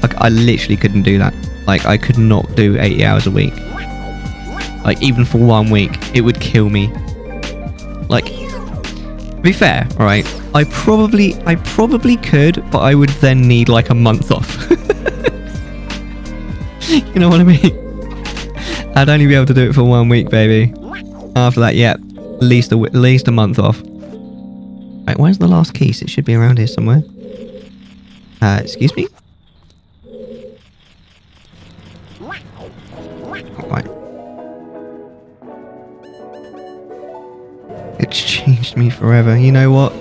Like, I literally couldn't do that. Like, I could not do 80 hours a week. Like, even for 1 week, it would kill me. Like, to be fair, right? I probably could, but I would then need like a month off. You know what I mean? I'd only be able to do it for 1 week, baby. After that, yeah, at least a month off. Right, where's the last keys? It should be around here somewhere. Excuse me? Right. It's changed me forever. You know what?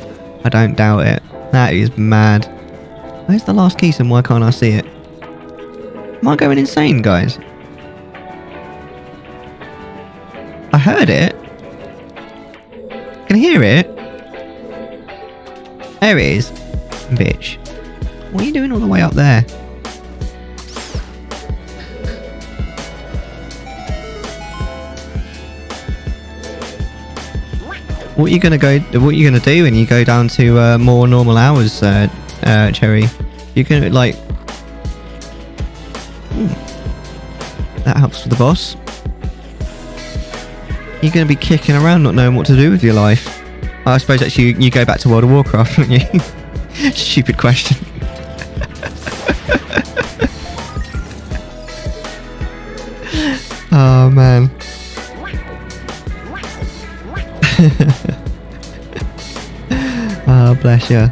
I don't doubt it. That is mad. Where's the last key and why can't I see it? Am I going insane, guys? I heard it. I can hear it. There it is. Bitch. What are you doing all the way up there? What are you gonna do when you go down to more normal hours, Cherry? You're gonna like... that helps with the boss. You're gonna be kicking around not knowing what to do with your life. I suppose actually you go back to World of Warcraft, wouldn't you? Stupid question. Oh man. Oh bless you.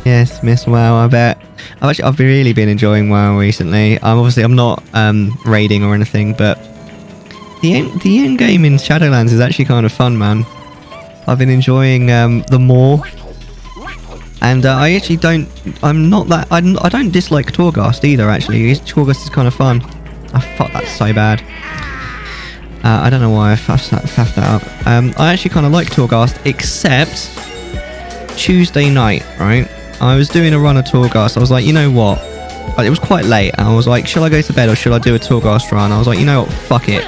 Yes, Miss WoW, I bet. I've really been enjoying WoW recently. I'm not raiding or anything, but the end game in Shadowlands is actually kind of fun, man. I've been enjoying the Maw, and I actually don't. I don't dislike Torghast either. Actually, Torghast is kind of fun. Oh, fuck, that's so bad. I don't know why I faffed that up. I actually kind of like Torghast, except Tuesday night, right? I was doing a run of Torghast. I was like, you know what? It was quite late. I was like, shall I go to bed or should I do a Torghast run? I was like, you know what? Fuck it.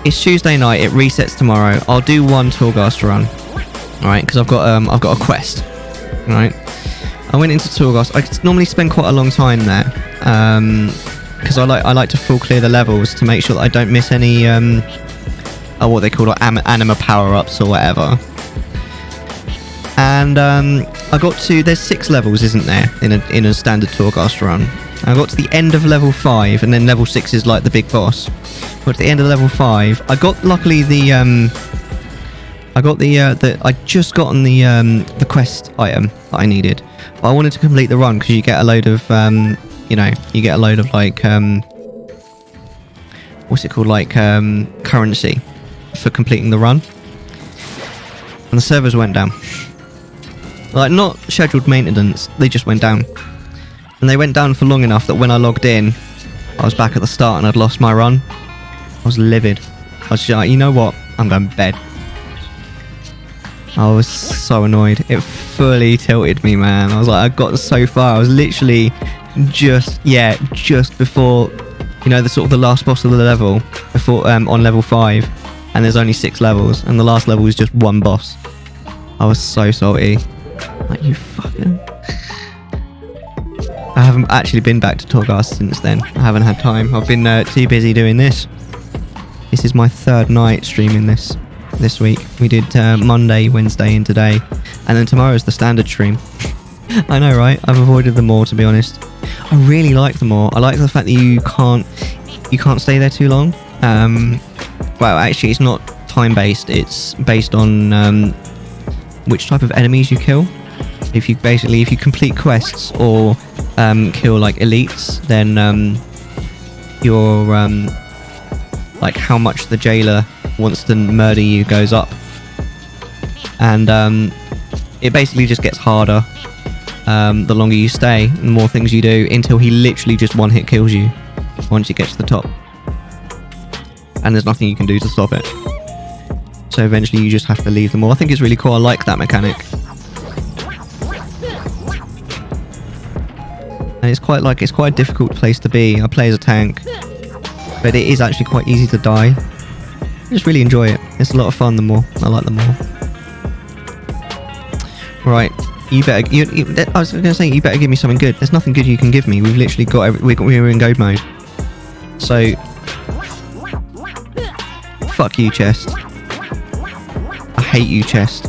It's Tuesday night. It resets tomorrow. I'll do one Torghast run, alright? Because I've got a quest, right? I went into Torghast. I normally spend quite a long time there, because I like to full clear the levels to make sure that I don't miss any what they call like anima power ups or whatever. And I got to, there's 6 levels, isn't there, in a standard Torghast run. I got to the end of level 5, and then level 6 is like the big boss. Got to the end of level 5. I got luckily the I got I just gotten the quest item that I needed. But I wanted to complete the run because you get a load of you know, you get a load of like what's it called, like currency for completing the run. And the servers went down. Like, not scheduled maintenance, they just went down. And they went down for long enough that when I logged in, I was back at the start and I'd lost my run. I was livid. I was just like, you know what? I'm going to bed. I was so annoyed. It fully tilted me, man. I was like, I got so far. I was literally just before, you know, the sort of the last boss of the level, before on level 5. And there's only 6 levels. And the last level was just one boss. I was so salty. Like, you fucking... I haven't actually been back to Torghast since then. I haven't had time. I've been too busy doing this. This is my 3rd night streaming this week. We did Monday, Wednesday and today. And then tomorrow's the standard stream. I know, right? I've avoided them all, to be honest. I really like them all. I like the fact that you can't stay there too long. Well, actually, it's not time-based. It's based on which type of enemies you kill. If you complete quests or kill like elites, then your like how much the jailer wants to murder you goes up, and it basically just gets harder the longer you stay, the more things you do, until he literally just one hit kills you once you get to the top, and there's nothing you can do to stop it. So eventually you just have to leave them all. I think it's really cool. I like that mechanic. And it's quite a difficult place to be. I play as a tank, but it is actually quite easy to die. I just really enjoy it. It's a lot of fun. The more I like, the more. Right, you better. I was gonna say you better give me something good. There's nothing good you can give me. We've literally got we're in gold mode. So fuck you, chest. I hate you, chest.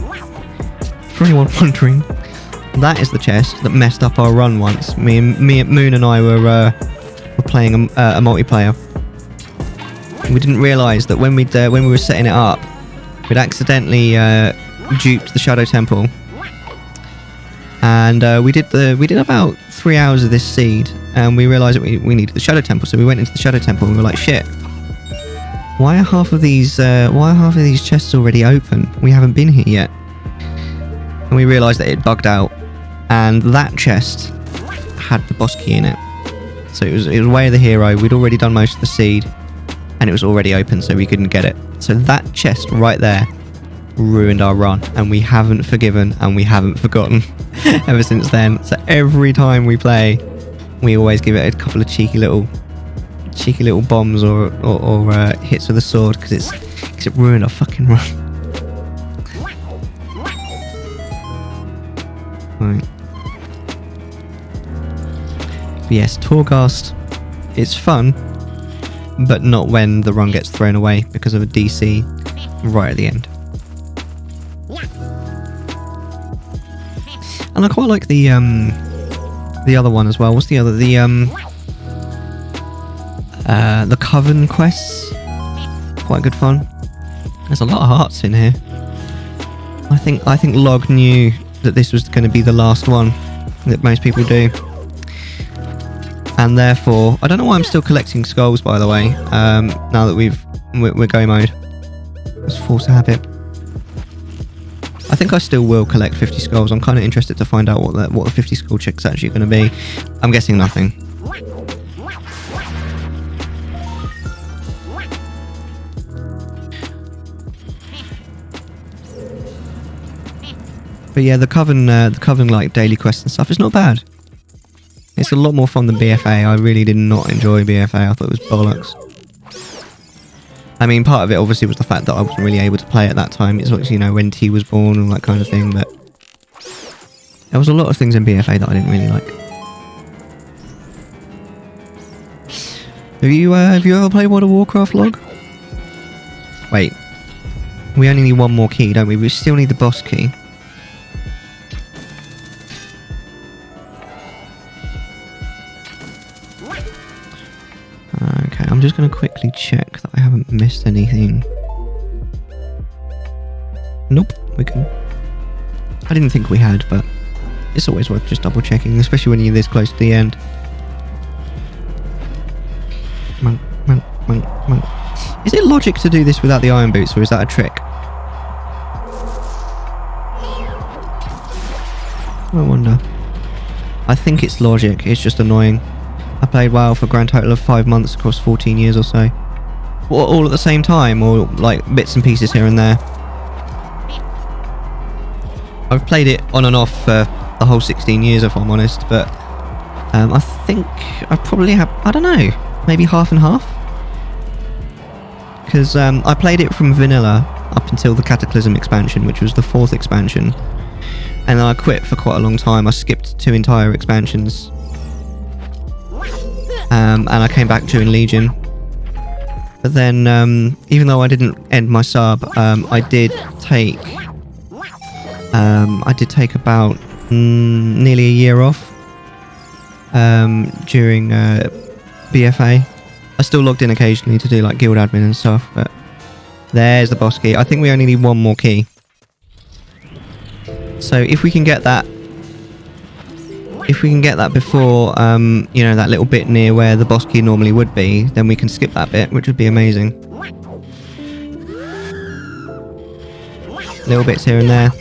For anyone wondering, that is the chest that messed up our run once. Moon and I were playing a multiplayer. We didn't realise that when we were setting it up, we'd accidentally duped the Shadow Temple, and we did about 3 hours of this seed, and we realised that we needed the Shadow Temple, so we went into the Shadow Temple and we were like, shit. Why are half of these chests already open? We haven't been here yet. And we realised that it bugged out, and that chest had the boss key in it. So it was Way of the Hero. We'd already done most of the seed, and it was already open, so we couldn't get it. So that chest right there ruined our run, and we haven't forgiven and we haven't forgotten ever since then. So every time we play, we always give it a couple of cheeky little bombs or hits with a sword, because it ruined our fucking run. Right. But yes, Torghast, it's fun, but not when the run gets thrown away because of a DC right at the end. And I quite like the other one as well. What's the other? The Coven quests, quite good fun. There's a lot of hearts in here. I think Log knew that this was going to be the last one that most people do, and therefore I don't know why I'm still collecting skulls, by the way. Now that we're go mode, it's force a habit. I think I still will collect 50 skulls. I'm kind of interested to find out what the 50 skull check's actually going to be. I'm guessing nothing. But yeah, the Coven like daily quests and stuff, it's not bad. It's a lot more fun than BFA. I really did not enjoy BFA. I thought it was bollocks. I mean, part of it obviously was the fact that I wasn't really able to play at that time. It's like, you know, when T was born and all that kind of thing, but there was a lot of things in BFA that I didn't really like. Have you ever played World of Warcraft, Log? Wait. We only need one more key, don't we? We still need the boss key. Okay, I'm just going to quickly check that I haven't missed anything. Nope, we're good. I didn't think we had, but it's always worth just double checking, especially when you're this close to the end. Monk, monk, monk, monk. Is it logic to do this without the iron boots, or is that a trick? I wonder. I think it's logic, it's just annoying. I played WoW for a grand total of 5 months across 14 years or so. All at the same time, or like bits and pieces here and there. I've played it on and off for the whole 16 years, if I'm honest, but I think I probably have, I don't know, maybe half and half? Because I played it from vanilla up until the Cataclysm expansion, which was the 4th expansion. And then I quit for quite a long time. I skipped 2 entire expansions. And I came back during Legion. But then, even though I didn't end my sub, I did take about nearly a year off during BFA. I still logged in occasionally to do like guild admin and stuff, but there's the boss key. I think we only need 1 more key. So if we can get that, before, you know, that little bit near where the boss key normally would be, then we can skip that bit, which would be amazing. Little bits here and there.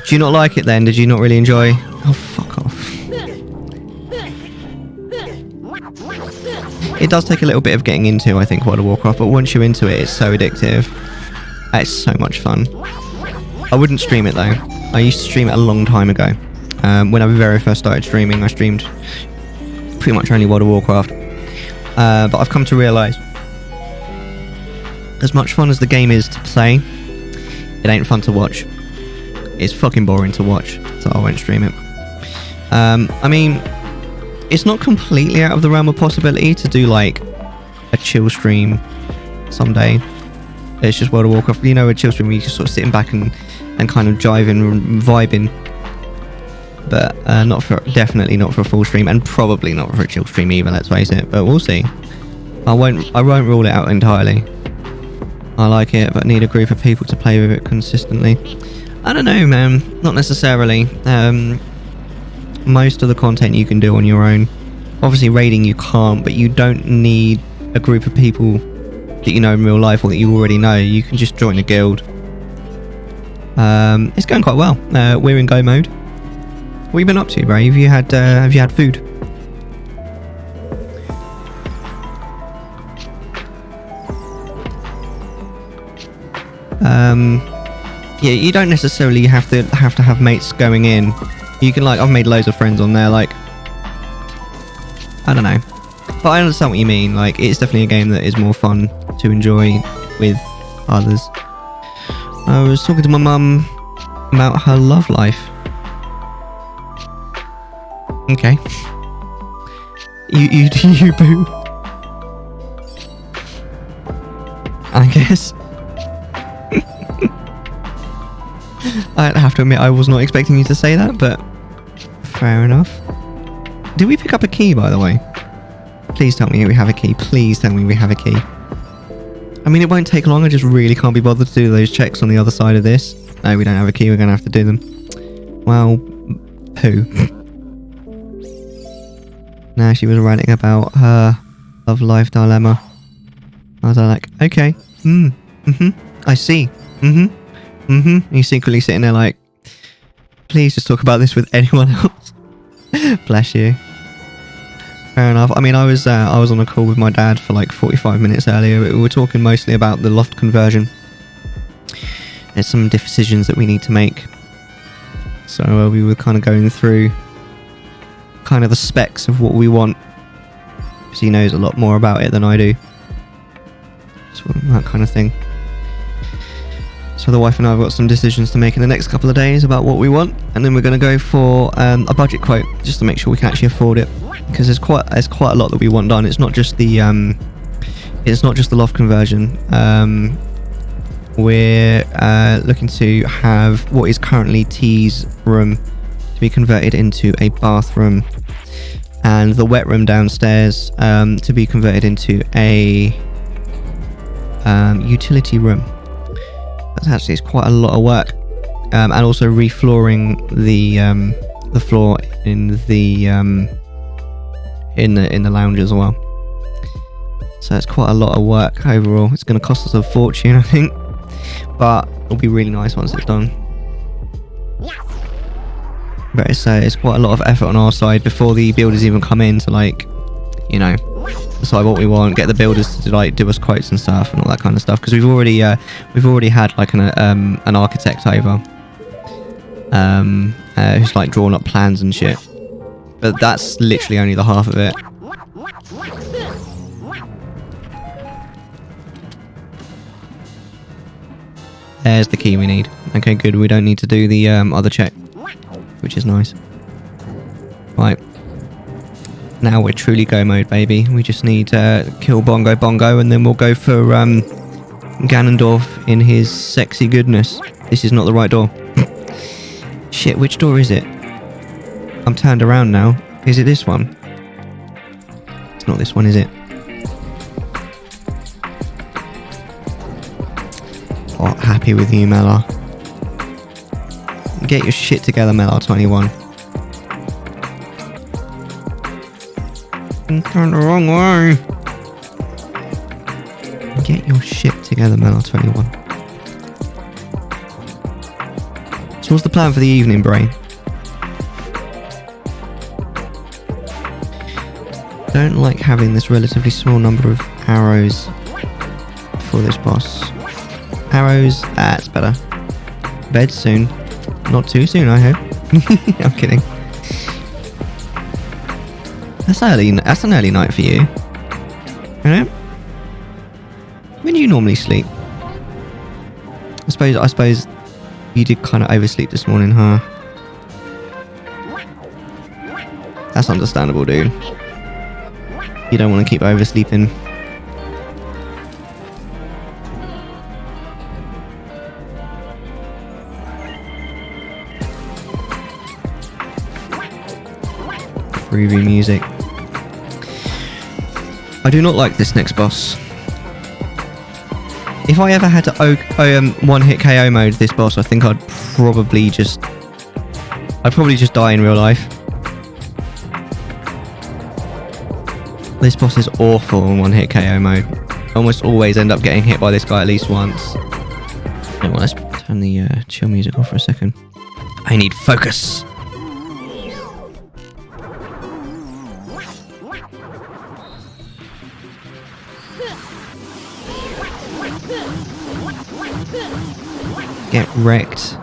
Do you not like it then? Did you not really enjoy? Oh, fuck off. It does take a little bit of getting into, I think, World of Warcraft, but once you're into it, it's so addictive. It's so much fun. I wouldn't stream it though. I used to stream it a long time ago. When I very first started streaming, I streamed pretty much only World of Warcraft. But I've come to realise, as much fun as the game is to play, it ain't fun to watch. It's fucking boring to watch, so I won't stream it. I mean, it's not completely out of the realm of possibility to do like a chill stream someday. It's just World of Warcraft, you know, a chill stream where you're just sort of sitting back and kind of jiving and vibing. But definitely not for a full stream, and probably not for a chill stream either, let's face it. But we'll see. I won't rule it out entirely. I like it, but need a group of people to play with it consistently. I don't know, man. Not necessarily. Most of the content you can do on your own. Obviously raiding you can't, but you don't need a group of people that you know in real life or that you already know. You can just join a guild. It's going quite well. We're in go mode. What have you been up to, bro? Have you had food? Yeah, you don't necessarily have to have mates going in. You can, like, I've made loads of friends on there, like, I don't know. But I understand what you mean, like, it's definitely a game that is more fun to enjoy with others. I was talking to my mum about her love life. Okay. You boo. I guess. I have to admit, I was not expecting you to say that, but fair enough. Did we pick up a key, by the way? Please tell me we have a key. Please tell me we have a key. I mean, it won't take long. I just really can't be bothered to do those checks on the other side of this. No, we don't have a key. We're going to have to do them. Well, poo. Now she was writing about her love life dilemma. I was like, okay. I see. And he's secretly sitting there like, please just talk about this with anyone else. Bless you. Fair enough. I mean, I was on a call with my dad for like 45 minutes earlier. We were talking mostly about the loft conversion. There's some decisions that we need to make. So we were kind of going through kind of the specs of what we want. Because he knows a lot more about it than I do. So that kind of thing. So the wife and I have got some decisions to make in the next couple of days about what we want, and then we're going to go for a budget quote just to make sure we can actually afford it, because there's quite a lot that we want done. It's not just the loft conversion. We're looking to have what is currently T's room to be converted into a bathroom, and the wet room downstairs to be converted into a utility room. That's actually quite a lot of work. and also reflooring the floor in the lounge as well. So it's quite a lot of work overall. It's going to cost us a fortune, I think, but it'll be really nice once it's done. But it's quite a lot of effort on our side before the builders even come in to, like, you know, decide what we want, get the builders to like do us quotes and stuff and all that kind of stuff, because we've already had like an architect over who's like drawn up plans and shit, but that's literally only the half of it. There's the key we need. Okay, good. We don't need to do the other check, which is nice. Right. Now we're truly go mode, baby. We just need to kill Bongo Bongo, and then we'll go for Ganondorf in his sexy goodness. This is not the right door. Shit, which door is it? I'm turned around now. Is it this one? It's not this one, is it? Oh, happy with you, Mellar. Get your shit together, Mellar21. Turn the wrong way. Get your shit together, Mellar21. So what's the plan for the evening, Brain? Don't like having this relatively small number of arrows for this boss. Arrows, that's better. Bed soon. Not too soon, I hope. I'm kidding. That's early. That's an early night for you. You know? When do you normally sleep? I suppose you did kind of oversleep this morning, huh? That's understandable, dude. You don't want to keep oversleeping. Groovy music. I do not like this next boss. If I ever had to one-hit KO mode this boss, I think I'd probably just die in real life. This boss is awful in one-hit KO mode. I almost always end up getting hit by this guy at least once. Well, let's turn the chill music off for a second. I need focus. Get wrecked.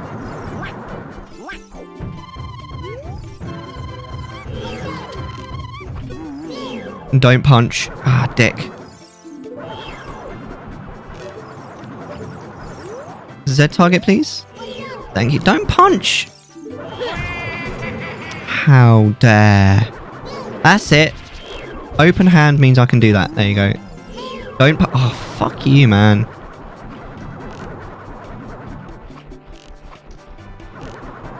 Don't punch. Ah, dick. Z target, please. Thank you. Don't punch. How dare. That's it. Open hand means I can do that. There you go. Don't oh, fuck you, man.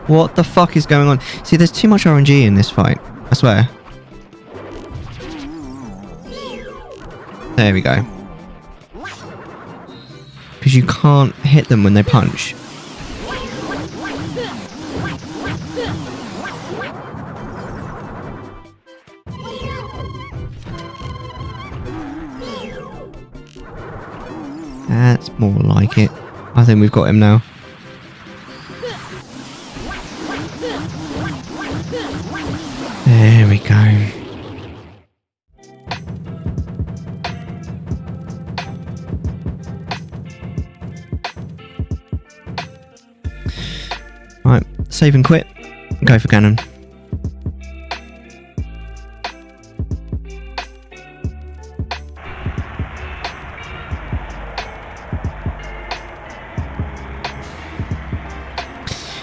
What the fuck is going on? See, there's too much RNG in this fight. I swear. There we go. Because you can't hit them when they punch. That's more like it. I think we've got him now. There we go. Right, save and quit. Go for Ganon.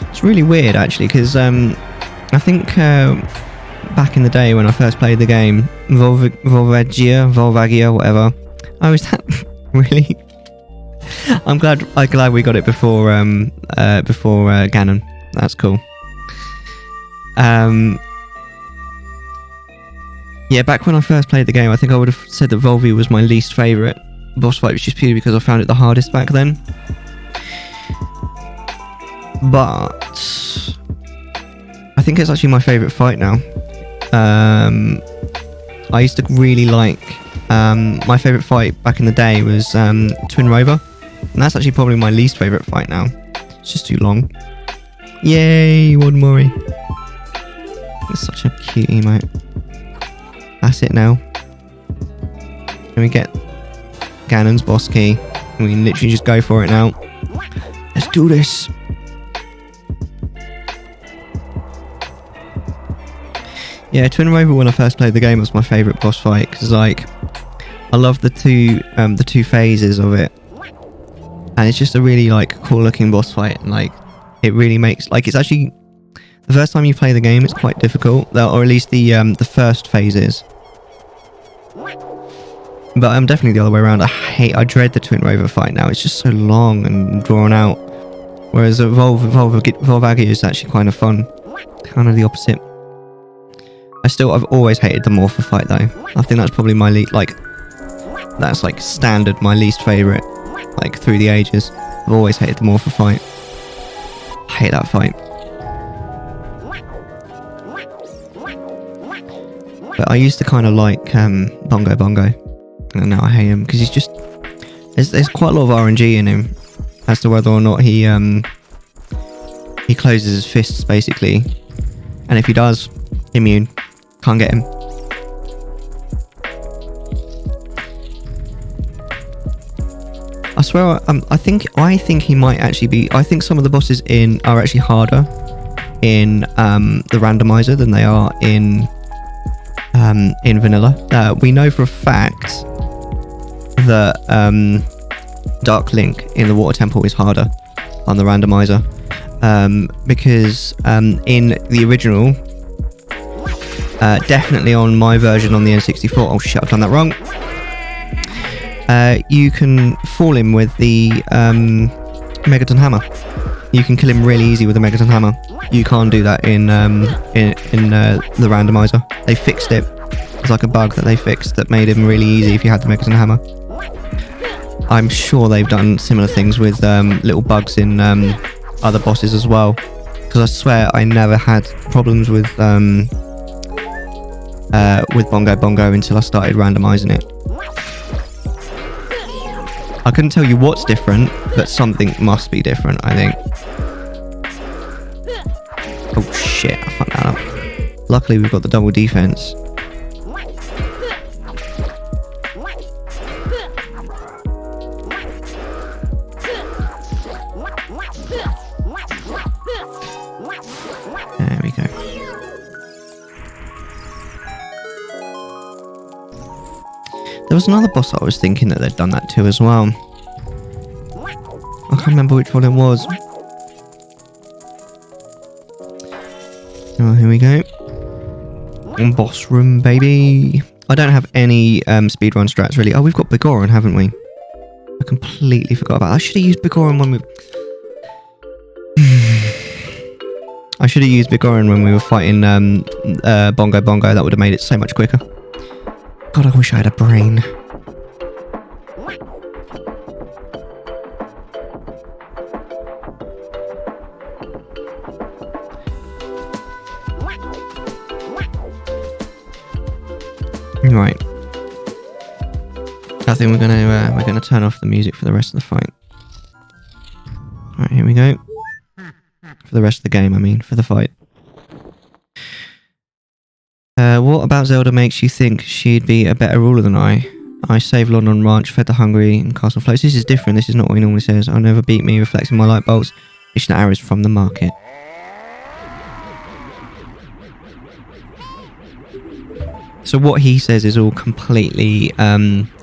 It's really weird actually, because I think back in the day when I first played the game, Volvagia, whatever, I was really. I'm glad we got it before Ganon. That's cool. Yeah, back when I first played the game, I think I would have said that Volvi was my least favourite boss fight, which is purely because I found it the hardest back then. but I think it's actually my favourite fight now. I used to really like my favourite fight back in the day was Twin Rover, and that's actually probably my least favourite fight now. It's just too long. Yay, one Mori. It's such a cute emote. That's it now. And we get Ganon's boss key. And we can literally just go for it now. Let's do this. Yeah, Twin Rover when I first played the game was my favourite boss fight because like I love the two phases of it, and it's just a really like cool looking boss fight, and like it really makes like it's actually the first time you play the game it's quite difficult, or at least the first phase is. But I'm definitely the other way around. I dread the Twin Rover fight now. It's just so long and drawn out. Whereas Volvaggy is actually kind of fun. Kind of the opposite. I've always hated the Morpher fight though. I think that's probably my that's like standard my least favourite. Like through the ages. I've always hated the Morpher fight. I hate that fight. But I used to kind of like Bongo Bongo. And now I hate him because he's just there's quite a lot of RNG in him as to whether or not he closes his fists basically, and if he does, immune, can't get him. I swear I think he might actually be. I think some of the bosses are actually harder in the randomizer than they are in vanilla. We know for a fact that Dark Link in the Water Temple is harder on the randomizer because in the original, definitely on my version on the N64, oh shit, I've done that wrong, you can fall him with the Megaton Hammer. You can kill him really easy with the Megaton Hammer. You can't do that in the randomizer. They fixed it. It's like a bug that they fixed that made him really easy if you had the Megaton Hammer. I'm sure they've done similar things with little bugs in other bosses as well, because I swear I never had problems with Bongo Bongo until I started randomizing it. I couldn't tell you what's different, but something must be different, I think. Oh shit, I fucked that up. Luckily we've got the double defense. There we go. There was another boss that I was thinking that they'd done that to as well. I can't remember which one it was. Oh, here we go. Boss room, baby. I don't have any speedrun strats really. Oh, we've got Bigoron, haven't we? I completely forgot about that. I should have used Bigoron when we... I should have used Bigoron when we were fighting Bongo Bongo. That would have made it so much quicker. God, I wish I had a brain. Right. I think we're gonna turn off the music for the rest of the fight. Alright, here we go. For the rest of the game, I mean, for the fight. What about Zelda makes you think she'd be a better ruler than I? I saved London Ranch, fed the hungry, and castle floats. This is different. This is not what he normally says. I'll never beat me, reflecting my light bolts. Fishing arrows from the market. So what he says is all completely,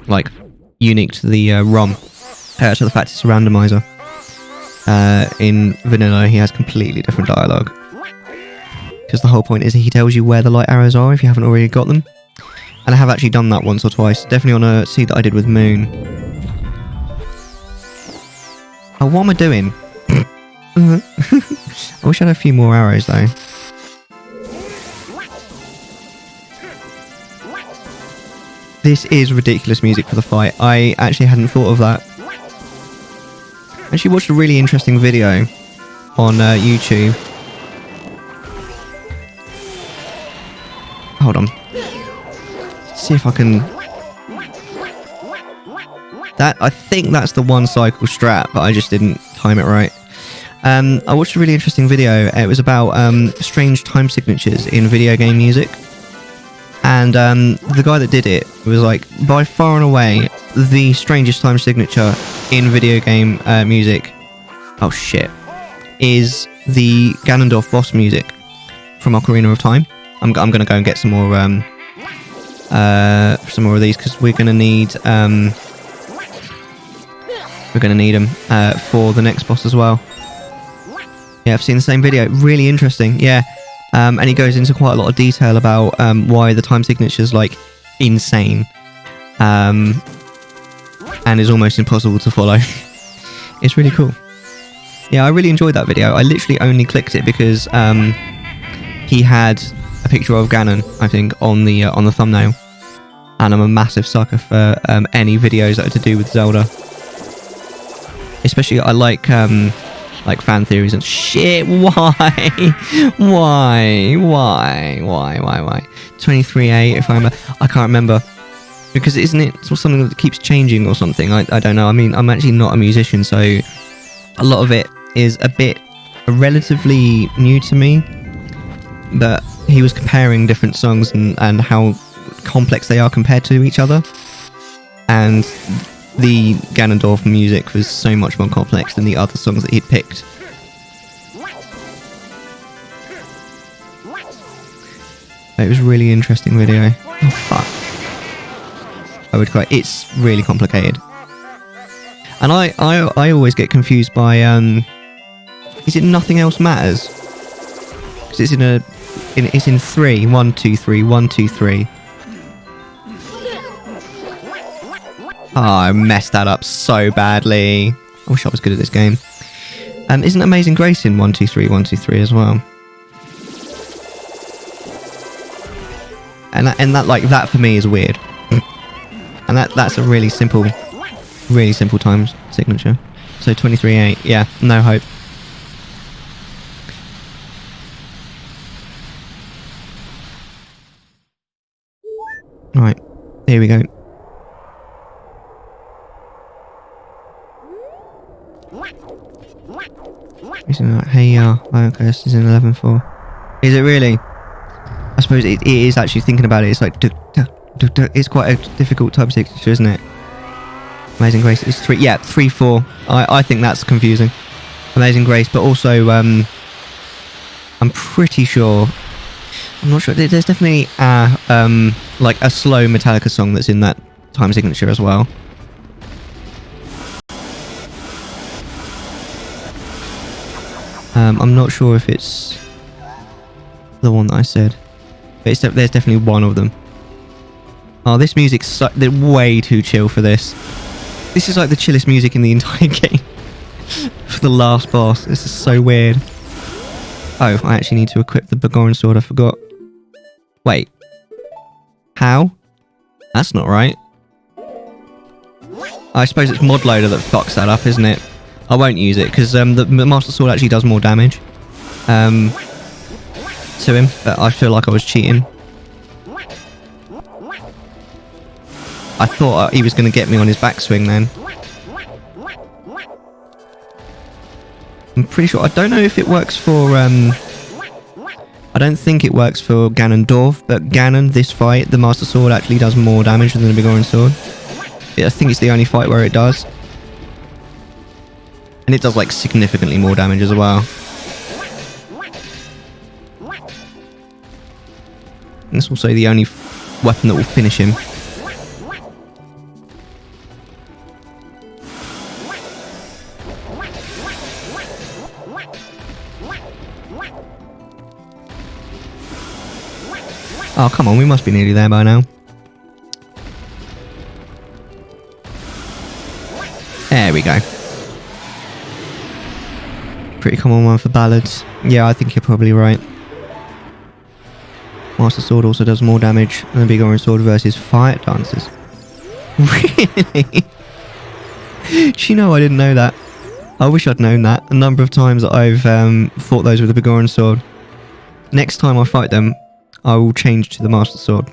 like, unique to the ROM. To the fact it's a randomizer. In vanilla, he has completely different dialogue. Because the whole point is he tells you where the light arrows are if you haven't already got them. And I have actually done that once or twice. Definitely on a seed that I did with Moon. Oh, what am I doing? I wish I had a few more arrows though. This is ridiculous music for the fight. I actually hadn't thought of that. I actually watched a really interesting video on YouTube. Hold on. See if I can... I think that's the one cycle strat, but I just didn't time it right. I watched a really interesting video. It was about strange time signatures in video game music. And the guy that did it was like, by far and away, the strangest time signature in video game music, oh shit, is the Ganondorf boss music from Ocarina of Time. I'm going to go and get some more of these, because we're going to need them for the next boss as well. Yeah, I've seen the same video. Really interesting. Yeah. And he goes into quite a lot of detail about why the time signature's like insane, and is almost impossible to follow. It's really cool. Yeah, I really enjoyed that video. I literally only clicked it because he had a picture of Ganon, I think, on the thumbnail, and I'm a massive sucker for any videos that are to do with Zelda. Especially, I like fan theories and shit. Why? 23A, if I can't remember. Because isn't it something that keeps changing or something? I don't know. I mean, I'm actually not a musician, so a lot of it is a bit relatively new to me. But he was comparing different songs and how complex they are compared to each other. And the Ganondorf music was so much more complex than the other songs that he'd picked. It was a really interesting video. Oh fuck. I would cry. It's really complicated. And I always get confused by is it Nothing Else Matters? Because it's it's in 3. 1, 2, 3, 1, 2, 3. Oh, I messed that up so badly. I wish I was good at this game. Isn't Amazing Grace in 1, 2, 3, 1, 2, 3 as well? And that for me is weird. And that's a really simple time signature. So 23-8, yeah, no hope. Right, here we go. Hey, okay, this is in 11-4. Is it really? I suppose it is actually, thinking about it, it's like, it's quite a difficult type signature, isn't it? Amazing Grace is 3, yeah, 3-4. I think that's confusing. Amazing Grace, but also, I'm pretty sure, I'm not sure, there's definitely, like a slow Metallica song that's in that time signature as well. I'm not sure if it's the one that I said, but there's definitely one of them. Oh, this music's they're way too chill for this. This is like the chillest music in the entire game. For the last boss. This is so weird. Oh, I actually need to equip the Begoran sword, I forgot. Wait. How? That's not right. I suppose it's mod loader that fucks that up, isn't it? I won't use it, because the Master Sword actually does more damage to him, but I feel like I was cheating. I thought he was going to get me on his backswing then. I'm pretty sure, I don't know if it works for, I don't think it works for Ganondorf, but Ganon, this fight, the Master Sword actually does more damage than the Begoran sword. I think it's the only fight where it does. And it does like significantly more damage as well. And it's also the only weapon that will finish him. Oh, come on, we must be nearly there by now. There we go. Pretty common one for ballads. Yeah, I think you're probably right. Master Sword also does more damage than the Begoran sword versus fire dancers. Really? Do you know I didn't know that? I wish I'd known that. A number of times that I've fought those with the Begoran sword. Next time I fight them, I will change to the Master Sword.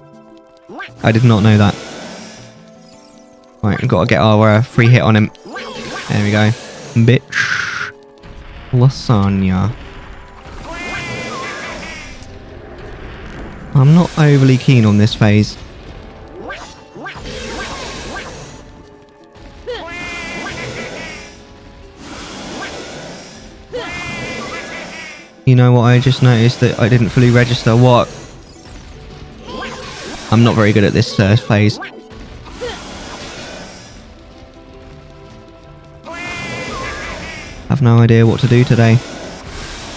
I did not know that. Right, we've got to get our free hit on him. There we go. Bitch. Lasagna. I'm not overly keen on this phase. You know what, I just noticed that I didn't fully register what? I'm not very good at this phase. Have no idea what to do today.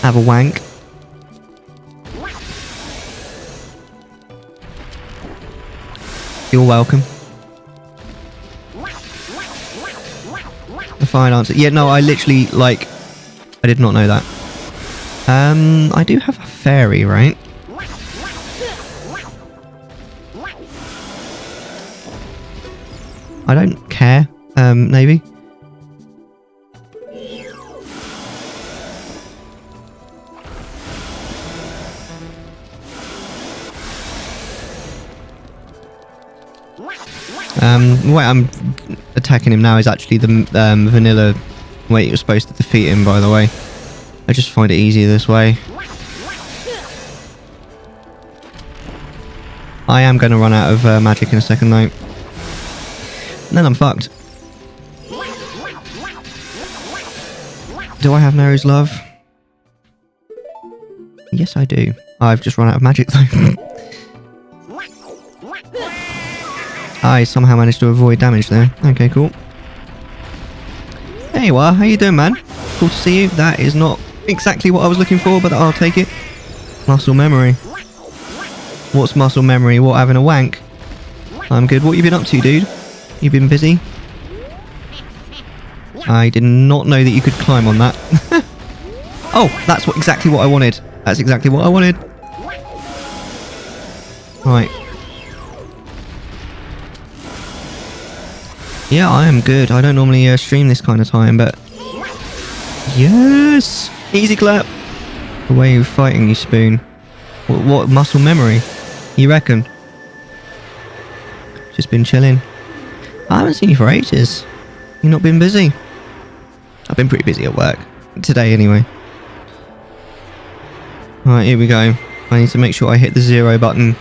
Have a wank. You're welcome. The fine answer. Yeah, no, I literally, like, I did not know that. I do have a fairy, right? I don't care, maybe. The way I'm attacking him now is actually the vanilla way you're supposed to defeat him, by the way. I just find it easier this way. I am going to run out of magic in a second though. And then I'm fucked. Do I have Mary's love? Yes, I do. I've just run out of magic though. I somehow managed to avoid damage there. Okay, cool. There you are. How you doing, man? Cool to see you. That is not exactly what I was looking for, but I'll take it. Muscle memory. What's muscle memory? What, having a wank? I'm good. What you been up to, dude? You been busy? I did not know that you could climb on that. Oh, that's exactly what I wanted. That's exactly what I wanted. Right. Yeah, I am good. I don't normally stream this kind of time, but... Yes! Easy clap! The way you're fighting, you spoon. What muscle memory? You reckon? Just been chilling. I haven't seen you for ages. You not been busy? I've been pretty busy at work. Today, anyway. Alright, here we go. I need to make sure I hit the 0 button.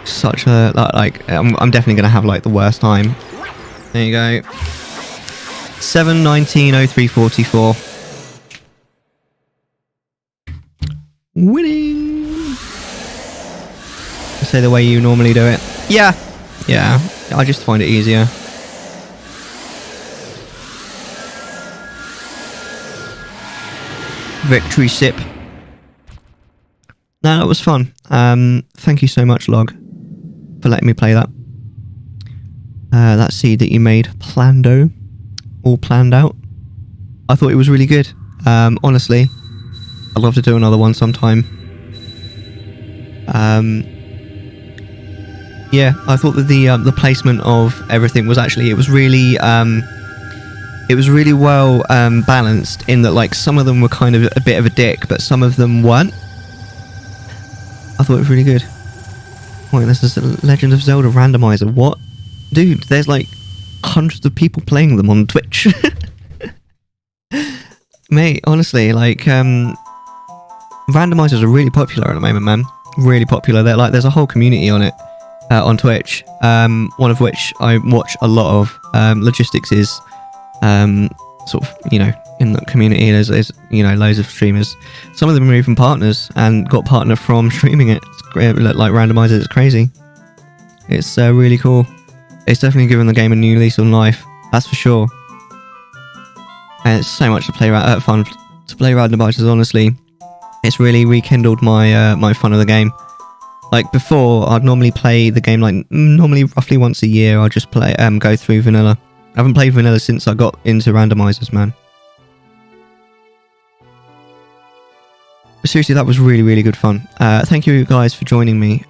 Such a... Like, I'm definitely going to have, like, the worst time. There you go. 7:19:03:44. Winning! Say the way you normally do it. Yeah. Yeah. I just find it easier. Victory sip. No, that was fun. Thank you so much, Log, for letting me play that. That seed that you made, Plando, all planned out. I thought it was really good. Honestly, I'd love to do another one sometime. Yeah, I thought that the placement of everything was actually, it was really well balanced in that, like, some of them were kind of a bit of a dick, but some of them weren't. I thought it was really good. Wait, this is the Legend of Zelda randomizer. What? Dude, there's like hundreds of people playing them on Twitch. Mate, honestly, like, randomizers are really popular at the moment, man. Really popular. They're like, there's a whole community on it, on Twitch. One of which I watch a lot of. xlogisticsx, sort of, you know, in the community, there's, you know, loads of streamers. Some of them are even partners and got partner from streaming it. It's great, like randomizers, it's crazy. It's really cool. It's definitely given the game a new lease on life, that's for sure. And it's so much to play fun to play randomizers. Honestly, it's really rekindled my my fun of the game. Like before, I'd normally play the game like normally roughly once a year. I'll just play go through vanilla. I haven't played vanilla since I got into randomizers, man. But seriously, that was really, really good fun. Thank you guys for joining me.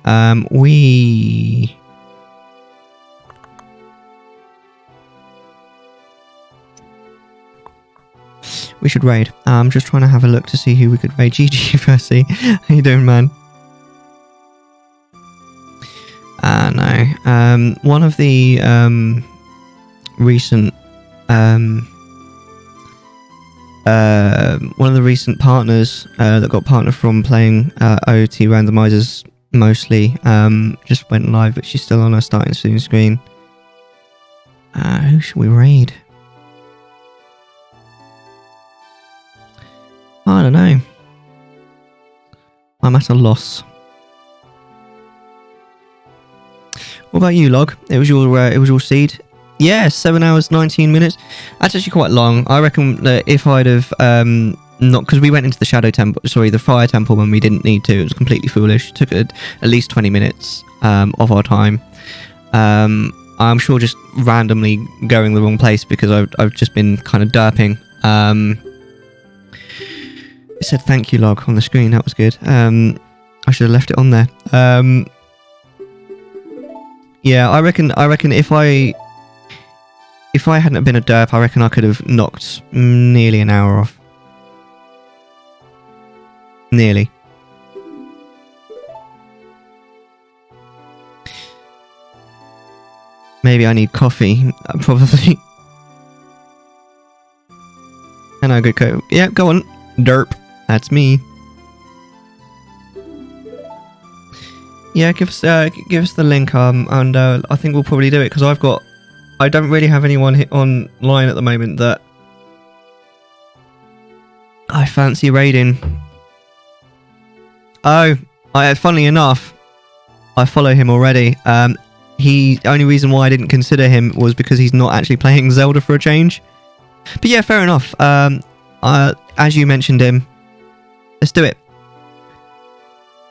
We should raid. I'm just trying to have a look to see who we could raid. GG Percy. How you doing, man? No. One of the recent partners that got partner from playing OT randomizers mostly just went live, but she's still on her starting soon screen. Who should we raid? I don't know. I'm at a loss. What about you, Log? It was your seed. Yeah, 7 hours 19 minutes. That's actually quite long. I reckon that if I'd have not, because we went into the Shadow Temple, sorry, the Fire Temple when we didn't need to. It was completely foolish. It took at least 20 minutes of our time. I'm sure just randomly going the wrong place because I've just been kind of derping. It said thank you, Log, on the screen. That was good. I should have left it on there. Yeah, I reckon if I hadn't been a derp, I reckon I could have knocked nearly an hour off. Nearly. Maybe I need coffee. Probably. And I could go. Yeah, go on. Derp. That's me. Yeah, give us the link, and I think we'll probably do it because I don't really have anyone online at the moment that I fancy raiding. Oh, funnily enough, I follow him already. The only reason why I didn't consider him was because he's not actually playing Zelda for a change. But yeah, fair enough. As you mentioned him, let's do it.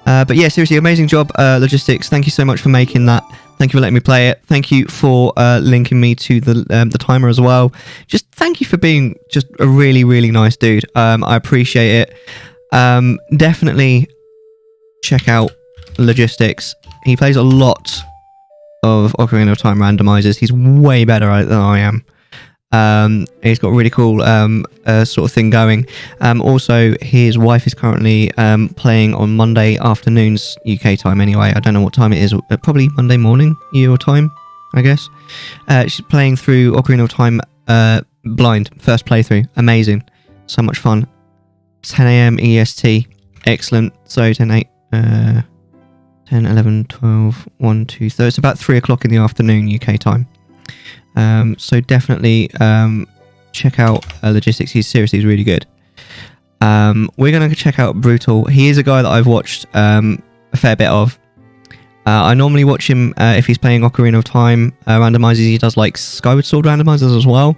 But yeah, seriously, amazing job, Logistics. Thank you so much for making that. Thank you for letting me play it. Thank you for linking me to the timer as well. Just thank you for being just a really, really nice dude. I appreciate it. Definitely check out Logistics. He plays a lot of Ocarina of Time randomizers. He's way better at it than I am. He's got a really cool sort of thing going. Also, his wife is currently playing on Monday afternoons UK time anyway. I don't know what time it is. Probably Monday morning your time, I guess. She's playing through Ocarina of Time blind. First playthrough. Amazing. So much fun. 10 AM EST. Excellent. So 10, 11, 12, 1, 2, 3. It's about 3 o'clock in the afternoon UK time. So definitely check out Logistics. He's really good. We're going to check out Brutal. He is a guy that I've watched a fair bit of. I normally watch him if he's playing Ocarina of Time randomizers. He does like Skyward Sword randomizers as well.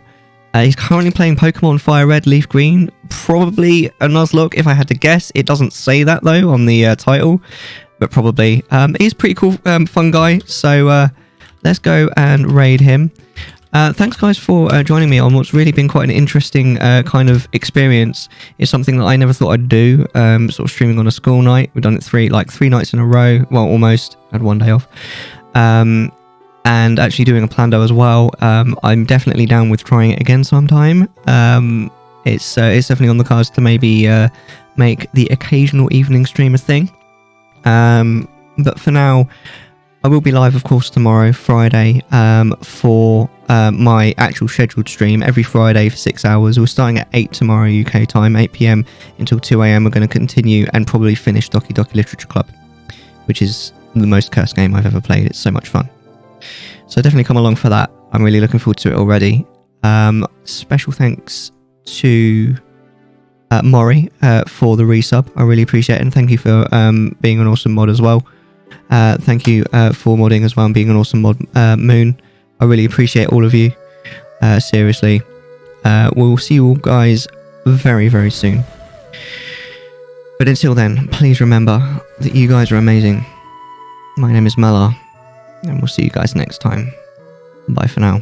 He's currently playing Pokemon Fire Red, Leaf Green. Probably a Nuzlocke if I had to guess. It doesn't say that though on the title, but probably. He's a pretty cool, fun guy. So let's go and raid him. Thanks guys for joining me on what's really been quite an interesting kind of experience. It's something that I never thought I'd do, sort of streaming on a school night. We've done it three nights in a row, well almost, had one day off, and actually doing a Plando as well. I'm definitely down with trying it again sometime. It's definitely on the cards to maybe make the occasional evening stream a thing, but for now I will be live, of course, tomorrow, Friday, for my actual scheduled stream every Friday for 6 hours. We're starting at 8 tomorrow UK time, 8 PM until 2 AM. We're going to continue and probably finish Doki Doki Literature Club, which is the most cursed game I've ever played. It's so much fun. So definitely come along for that. I'm really looking forward to it already. Special thanks to Mori for the resub. I really appreciate it, and thank you for being an awesome mod as well. Thank you for modding as well and being an awesome mod, Moon. I really appreciate all of you. Seriously. We'll see you all guys very, very soon. But until then, please remember that you guys are amazing. My name is Mela, and we'll see you guys next time. Bye for now.